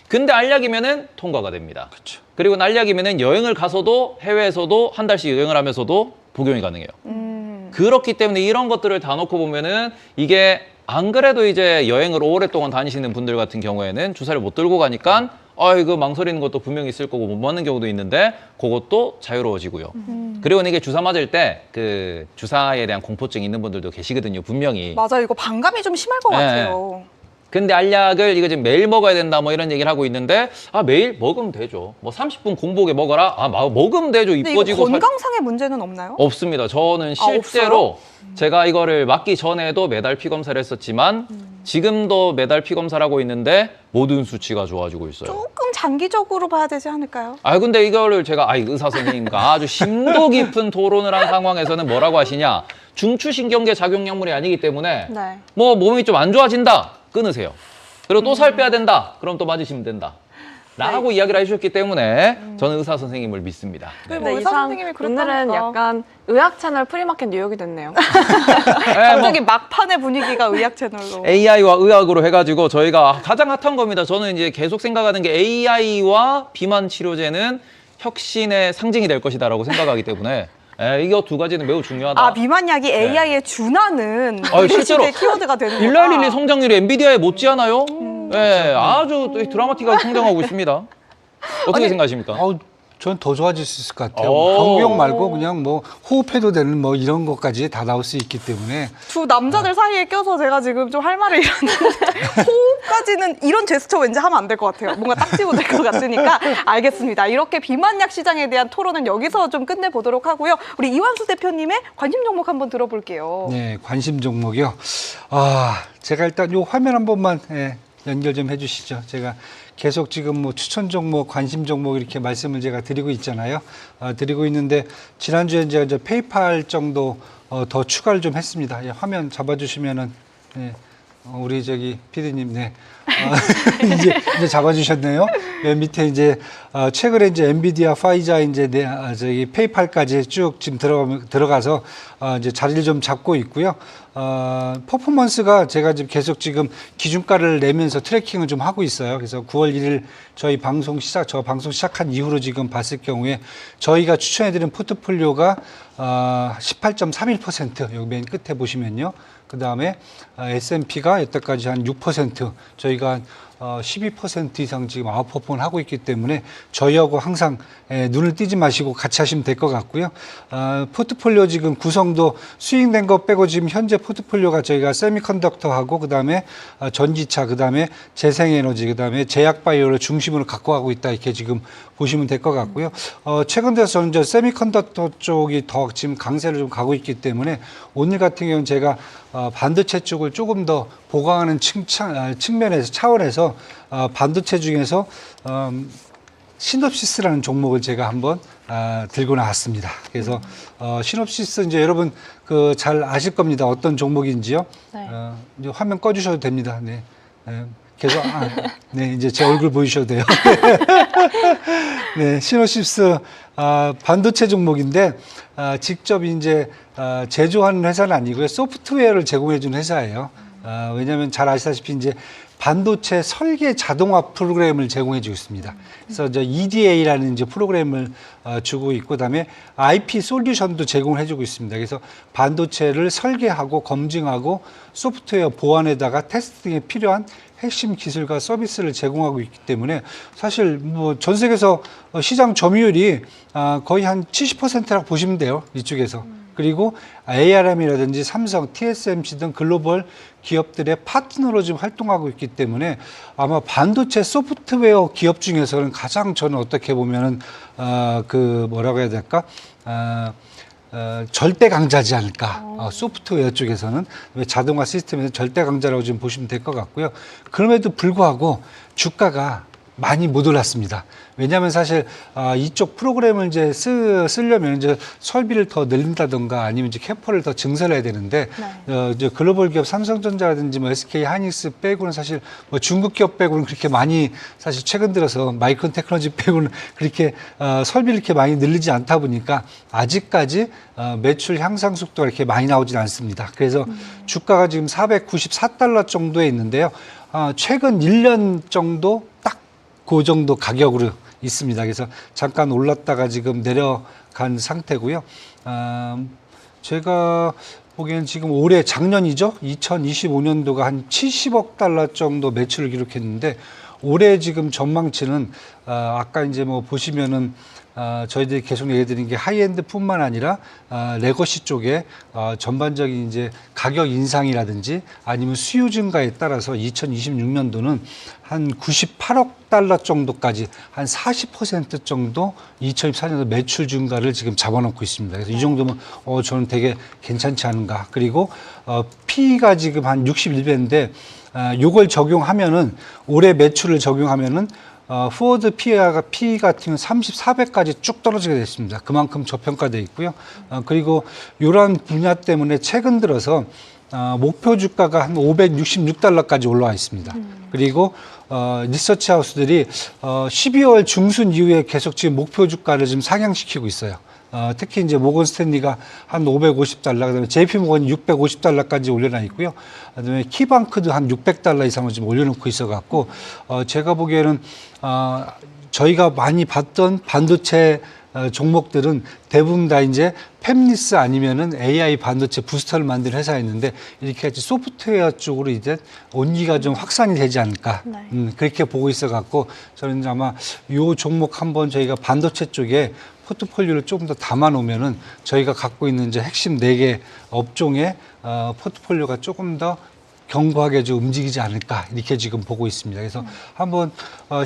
근데 알약이면은 통과가 됩니다. 그렇죠. 그리고 알약이면은 여행을 가서도 해외에서도 한 달씩 여행을 하면서도 복용이 가능해요. 그렇기 때문에 이런 것들을 다 놓고 보면은 이게 안 그래도 이제 여행을 오랫동안 다니시는 분들 같은 경우에는 주사를 못 들고 가니까 이거 망설이는 것도 분명히 있을 거고 못 맞는 경우도 있는데 그것도 자유로워지고요. 그리고 이게 주사 맞을 때 그 주사에 대한 공포증이 있는 분들도 계시거든요, 분명히. 맞아요. 이거 반감이 좀 심할 것 네. 같아요. 근데 알약을 이거 지금 매일 먹어야 된다 뭐 이런 얘기를 하고 있는데 매일 먹으면 되죠. 뭐 30분 공복에 먹어라. 먹으면 되죠. 근데 이거 이뻐지고 건강상의 문제는 없나요? 없습니다. 저는 실제로 제가 이거를 맞기 전에도 매달 피 검사를 했었지만 지금도 매달 피 검사를 하고 있는데 모든 수치가 좋아지고 있어요. 조금 장기적으로 봐야 되지 않을까요? 근데 이거를 제가 의사 선생님과 아주 심도 깊은 토론을 한 상황에서는 뭐라고 하시냐? 중추신경계 작용 약물이 아니기 때문에 네. 뭐 몸이 좀 안 좋아진다. 끊으세요. 그리고 또 살 빼야 된다. 그럼 또 맞으시면 된다. 라고 이야기를 해주셨기 때문에 저는 의사 선생님을 믿습니다. 네, 네, 뭐 의사 선생님이 오늘은 그랬다니까. 약간 의학 채널 프리마켓 뉴욕이 됐네요. 갑자기 막판의 분위기가 의학 채널로. AI와 의학으로 해가지고 저희가 가장 핫한 겁니다. 저는 이제 계속 생각하는 게 AI와 비만 치료제는 혁신의 상징이 될 것이다라고 생각하기 때문에 이거 두 가지는 매우 중요하다. 비만약이 AI에 준하는 실제로 키워드가 되는 거다. 일라일리 성장률이 엔비디아에 못지않아요. 아주 또 드라마틱하게 성장하고 있습니다. 어떻게 생각하십니까? 저는 더 좋아질 수 있을 것 같아요. 오. 경구용 말고 그냥 뭐 호흡해도 되는 뭐 이런 것까지 다 나올 수 있기 때문에 두 남자들 사이에 껴서 제가 지금 좀 할 말을 잃었는데 호흡까지는 이런 제스처 왠지 하면 안 될 것 같아요. 뭔가 딱 집어질 것 같으니까 알겠습니다. 이렇게 비만약 시장에 대한 토론은 여기서 좀 끝내보도록 하고요. 우리 이완수 대표님의 관심 종목 한번 들어볼게요. 네, 관심 종목이요. 제가 일단 요 화면 한 번만 연결 좀 해주시죠. 제가 계속 지금 뭐 추천 종목, 관심 종목 이렇게 말씀을 제가 드리고 있잖아요. 드리고 있는데 지난주에 이제 페이팔 정도 더 추가를 좀 했습니다. 화면 잡아주시면은 우리 PD님 이제 잡아주셨네요. 맨 밑에 이제 최근에 이제 엔비디아, 파이자 이제 페이팔까지 쭉 지금 들어가서 이제 자리를 좀 잡고 있고요. 퍼포먼스가 제가 지금 계속 지금 기준가를 내면서 트래킹을 좀 하고 있어요. 그래서 9월 1일 저희 방송 시작한 이후로 지금 봤을 경우에 저희가 추천해드린 포트폴리오가 18.31% 여기 맨 끝에 보시면요. 그 다음에 S&P가 여태까지 한 6%, 저희가 12% 이상 지금 아웃퍼폼을 하고 있기 때문에 저희하고 항상 눈을 띄지 마시고 같이 하시면 될 것 같고요. 포트폴리오 지금 구성도 수익된 거 빼고 지금 현재 포트폴리오가 저희가 세미컨덕터하고 그다음에 전기차, 그다음에 재생에너지, 그다음에 제약바이오를 중심으로 갖고 가고 있다 이렇게 지금 보시면 될 것 같고요. 최근 들어서는 이제 세미컨덕터 쪽이 더 지금 강세를 좀 가고 있기 때문에 오늘 같은 경우는 제가 반도체 쪽을 조금 더 보강하는 측면에서 차원에서 반도체 중에서 시놉시스라는 종목을 제가 한번 들고 나왔습니다. 그래서 시놉시스 이제 여러분 그 잘 아실 겁니다. 어떤 종목인지요? 네. 이제 화면 꺼주셔도 됩니다. 네. 계속 네 이제 제 얼굴 보이셔도 돼요. 네, 시놉시스 반도체 종목인데 직접 이제 제조하는 회사는 아니고요, 소프트웨어를 제공해주는 회사예요. 왜냐하면 잘 아시다시피 이제 반도체 설계 자동화 프로그램을 제공해주고 있습니다. 그래서 이제 EDA라는 이제 프로그램을 주고 있고, 그다음에 IP 솔루션도 제공해주고 있습니다. 그래서 반도체를 설계하고 검증하고 소프트웨어 보안에다가 테스팅에 필요한 핵심 기술과 서비스를 제공하고 있기 때문에 사실 뭐 전 세계에서 시장 점유율이 거의 한 70%라고 보시면 돼요, 이쪽에서. 그리고 ARM이라든지 삼성, TSMC 등 글로벌 기업들의 파트너로 지금 활동하고 있기 때문에 아마 반도체 소프트웨어 기업 중에서는 가장 저는 어떻게 보면은 그 뭐라고 해야 될까? 절대 강자지 않을까. 소프트웨어 쪽에서는 자동화 시스템에서 절대 강자라고 지금 보시면 될 것 같고요. 그럼에도 불구하고 주가가 많이 못 올랐습니다. 왜냐하면 사실 이쪽 프로그램을 이제 쓰려면 이제 설비를 더 늘린다던가 아니면 이제 캐퍼를 더 증설해야 되는데 이제 글로벌 기업 삼성전자라든지 뭐 SK 하이닉스 빼고는 사실 뭐 중국 기업 빼고는 그렇게 많이 사실 최근 들어서 마이크론 테크놀로지 빼고는 그렇게 설비를 이렇게 많이 늘리지 않다 보니까 아직까지 매출 향상 속도가 이렇게 많이 나오진 않습니다. 그래서 주가가 지금 494달러 정도에 있는데요. 최근 1년 정도 딱 그 정도 가격으로 있습니다. 그래서 잠깐 올랐다가 지금 내려간 상태고요. 제가 보기에는 지금 올해 작년이죠. 2025년도가 한 70억 달러 정도 매출을 기록했는데 올해 지금 전망치는 아까 이제 뭐 보시면은 저희들이 계속 얘기드린 게 하이엔드뿐만 아니라 레거시 쪽에 전반적인 이제 가격 인상이라든지 아니면 수요 증가에 따라서 2026년도는 한 98억 달러 정도까지 한 40% 정도 2024년도 매출 증가를 지금 잡아놓고 있습니다. 그래서 이 정도면 저는 되게 괜찮지 않은가. 그리고 P가 지금 한 61배인데 요걸 적용하면은 올해 매출을 적용하면은 포워드 P 같은 경우는 34배까지 쭉 떨어지게 됐습니다. 그만큼 저평가되어 있고요. 그리고 이러한 분야 때문에 최근 들어서 목표 주가가 한 566달러까지 올라와 있습니다. 그리고 리서치 하우스들이 12월 중순 이후에 계속 지금 목표 주가를 지금 상향시키고 있어요. 특히 이제 모건 스탠리가 한 550달러, 그다음에 JP 모건이 650달러까지 올려놔 있고요. 그다음에 키방크도 한 600달러 이상을 지금 올려놓고 있어갖고 제가 보기에는 저희가 많이 봤던 반도체 종목들은 대부분 다 이제 팹리스 아니면은 AI 반도체 부스터를 만든 회사였는데 이렇게 같이 소프트웨어 쪽으로 이제 온기가 좀 확산이 되지 않을까. 그렇게 보고 있어갖고 저는 아마 요 종목 한번 저희가 반도체 쪽에 포트폴리오를 조금 더 담아 놓으면은 저희가 갖고 있는 이제 핵심 4개 업종의 포트폴리오가 조금 더 견고하게 좀 움직이지 않을까 이렇게 지금 보고 있습니다. 그래서 한번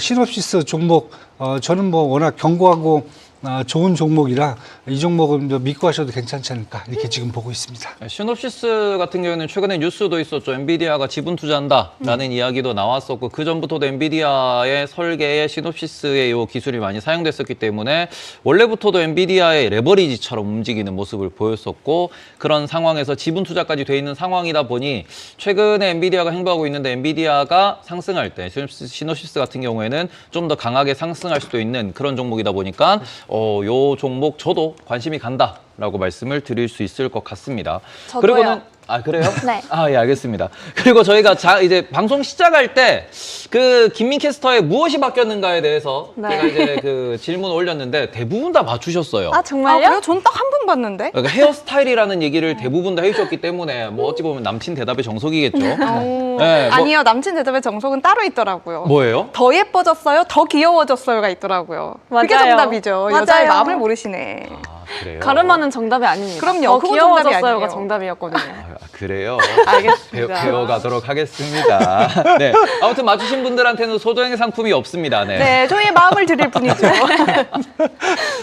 시놉시스 종목 저는 뭐 워낙 견고하고 좋은 종목이라 이 종목은 믿고 하셔도 괜찮지 않을까 이렇게 지금 보고 있습니다. 시놉시스 같은 경우에는 최근에 뉴스도 있었죠. 엔비디아가 지분 투자한다라는 이야기도 나왔었고 그 전부터도 엔비디아의 설계에 시놉시스의 요 기술이 많이 사용됐었기 때문에 원래부터도 엔비디아의 레버리지처럼 움직이는 모습을 보였었고 그런 상황에서 지분 투자까지 돼 있는 상황이다 보니 최근에 엔비디아가 행보하고 있는데 엔비디아가 상승할 때 시놉시스 같은 경우에는 좀 더 강하게 상승할 수도 있는 그런 종목이다 보니까 요 종목 저도 관심이 간다 없다라고 말씀을 드릴 수 있을 것 같습니다. 저도요. 그리고는 그래요? 네. 예, 알겠습니다. 그리고 저희가 이제 방송 시작할 때 그 김민 캐스터의 무엇이 바뀌었는가에 대해서 네. 제가 이제 그 질문을 올렸는데 대부분 다 맞추셨어요. 아, 정말요? 그래요? 전 딱 한 분 봤는데. 그러니까 헤어스타일이라는 얘기를 대부분 다 해주셨기 때문에 뭐 어찌 보면 남친 대답의 정석이겠죠. 네, 뭐- 아니요, 남친 대답의 정석은 따로 있더라고요. 뭐예요? 더 예뻐졌어요, 더 귀여워졌어요가 있더라고요. 그게 맞아요. 정답이죠. 맞아요. 여자의 마음을 모르시네. 그래요? 가르마는 정답이 아닙니다. 그럼요, 더 그건 정답이 귀여워졌어요가 아니에요. 정답이었거든요. 그래요? 알겠습니다. 배워가도록 하겠습니다. 네. 아무튼 맞추신 분들한테는 소정의 상품이 없습니다. 네. 네, 저희의 마음을 드릴 뿐이죠.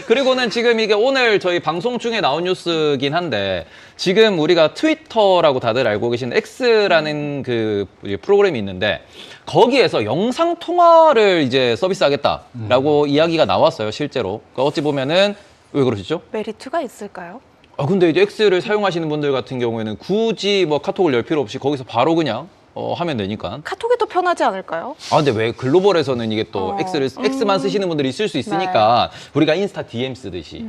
그리고는 지금 이게 오늘 저희 방송 중에 나온 뉴스긴 한데 지금 우리가 트위터라고 다들 알고 계신 X라는 그 프로그램이 있는데 거기에서 영상 통화를 이제 서비스하겠다라고 이야기가 나왔어요, 실제로. 그러니까 어찌 보면은 왜 그러시죠? 메리트가 있을까요? 근데 이제 X를 사용하시는 분들 같은 경우에는 굳이 뭐 카톡을 열 필요 없이 거기서 바로 그냥 하면 되니까. 카톡이 더 편하지 않을까요? 근데 왜 글로벌에서는 이게 또 X만 쓰시는 분들이 있을 수 있으니까 우리가 인스타 DM 쓰듯이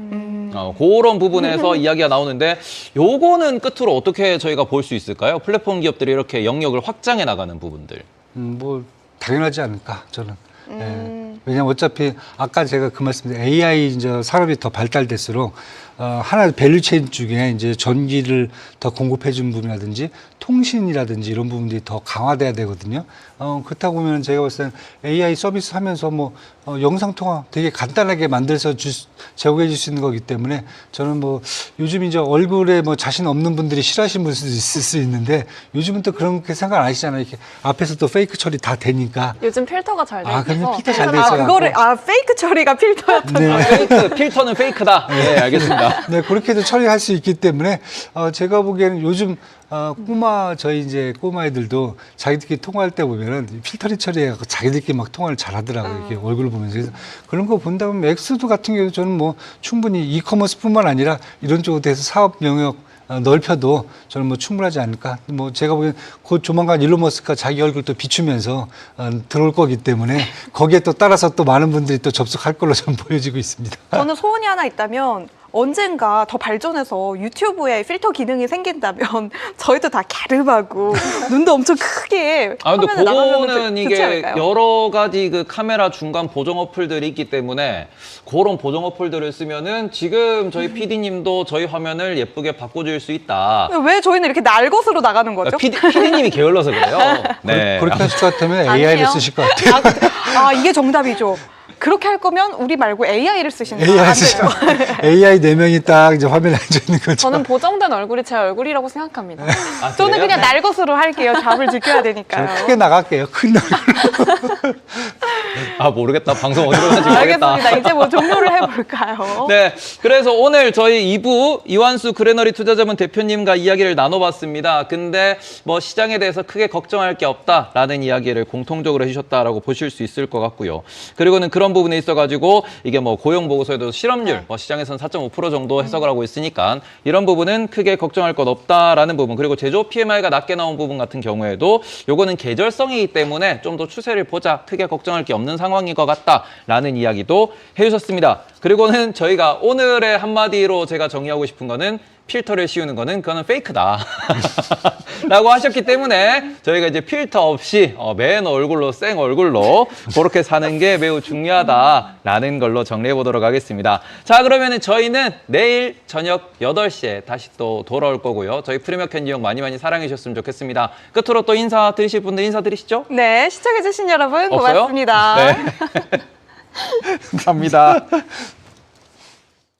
그런 부분에서 이야기가 나오는데 요거는 끝으로 어떻게 저희가 볼 수 있을까요? 플랫폼 기업들이 이렇게 영역을 확장해 나가는 부분들. 뭐 당연하지 않을까 저는. 예. 왜냐면 어차피 아까 제가 그 말씀드린 AI 이제 산업이 더 발달될수록 하나 밸류체인 중에 이제 전기를 더 공급해 준 부분이라든지 통신이라든지 이런 부분들이 더 강화돼야 되거든요. 그렇다고 보면 제가 봤을 땐 AI 서비스 하면서 뭐 영상 통화 되게 간단하게 만들어서 제공해 줄 수 있는 거기 때문에 저는 뭐 요즘 이제 얼굴에 뭐 자신 없는 분들이 싫어하시는 분들도 있을 수 있는데 요즘은 또 그렇게 생각 안 하시잖아요. 이렇게 앞에서 또 페이크 처리 다 되니까. 요즘 필터가 잘 돼 그냥 있어서 필터 잘 돼 있어요. 페이크 처리가 필터였던 네. 필터는 페이크다. 네, 알겠습니다. 네, 그렇게도 처리할 수 있기 때문에 제가 보기에는 요즘 저희 이제 꼬마 애들도 자기들끼리 통화할 때 보면은 필터리 처리해갖고 자기들끼리 막 통화를 잘하더라고요. 이렇게 얼굴을 보면서. 그래서 그런 거 본다 보면 엑스도 같은 경우 저는 뭐 충분히 이커머스뿐만 아니라 이런 쪽으로 돼서 사업 영역 넓혀도 저는 뭐 충분하지 않을까. 뭐 제가 보기엔 곧 조만간 일론 머스크가 자기 얼굴 또 비추면서 들어올 거기 때문에 거기에 또 따라서 또 많은 분들이 또 접속할 걸로 저는 보여지고 있습니다. 저는 소원이 하나 있다면 언젠가 더 발전해서 유튜브에 필터 기능이 생긴다면 저희도 다 갸름하고 눈도 엄청 크게 근데 화면에 나가면 그거는 좋지 이게 않을까요? 여러 가지 그 카메라 중간 보정 어플들이 있기 때문에 그런 보정 어플들을 쓰면은 지금 저희 PD님도 저희 화면을 예쁘게 바꿔줄 수 있다. 왜 저희는 이렇게 날 것으로 나가는 거죠? PD님이 게을러서 그래요. 네. 그렇게 하실 것 같으면 아니에요. AI를 쓰실 것 같아요. 이게 정답이죠. 그렇게 할 거면 우리 말고 AI를 쓰시는 거 AI 안 쓰실 되죠. AI 4명이 딱 이제 화면에 앉아 있는 거죠. 저는 보정된 얼굴이 제 얼굴이라고 생각합니다. 저는 그래요? 그냥 날 것으로 할게요. 잡을 지켜야 저는 되니까요. 크게 나갈게요. 큰 얼굴로. 모르겠다. 방송 어디로 가는지 모르겠다. 알겠습니다. 이제 뭐 종료를 해볼까요? 네, 그래서 오늘 저희 2부 이완수 그래너리 투자자문 대표님과 이야기를 나눠봤습니다. 근데 뭐 시장에 대해서 크게 걱정할 게 없다라는 이야기를 공통적으로 해주셨다라고 보실 수 있을 것 같고요. 그리고는 그런 부분에 있어가지고 이게 뭐 고용 보고서에도 실업률 뭐 시장에서는 4.5% 정도 해석을 하고 있으니까 이런 부분은 크게 걱정할 것 없다라는 부분, 그리고 제조 PMI가 낮게 나온 부분 같은 경우에도 요거는 계절성이기 때문에 좀 더 추세를 보자, 크게 걱정할 게 없는 상황인 것 같다라는 이야기도 해주셨습니다. 그리고는 저희가 오늘의 한마디로 제가 정의하고 싶은 거는 필터를 씌우는 거는 그거는 페이크다 라고 하셨기 때문에 저희가 이제 필터 없이 맨 얼굴로 생 얼굴로 그렇게 사는 게 매우 중요하다라는 걸로 정리해 보도록 하겠습니다. 자, 그러면은 저희는 내일 저녁 8시에 다시 또 돌아올 거고요. 저희 프리미어 캔디용 많이 사랑해 주셨으면 좋겠습니다. 끝으로 또 인사 드리실 분들 인사드리시죠? 네, 시청해주신 여러분 없어요? 고맙습니다. 네. 감사합니다.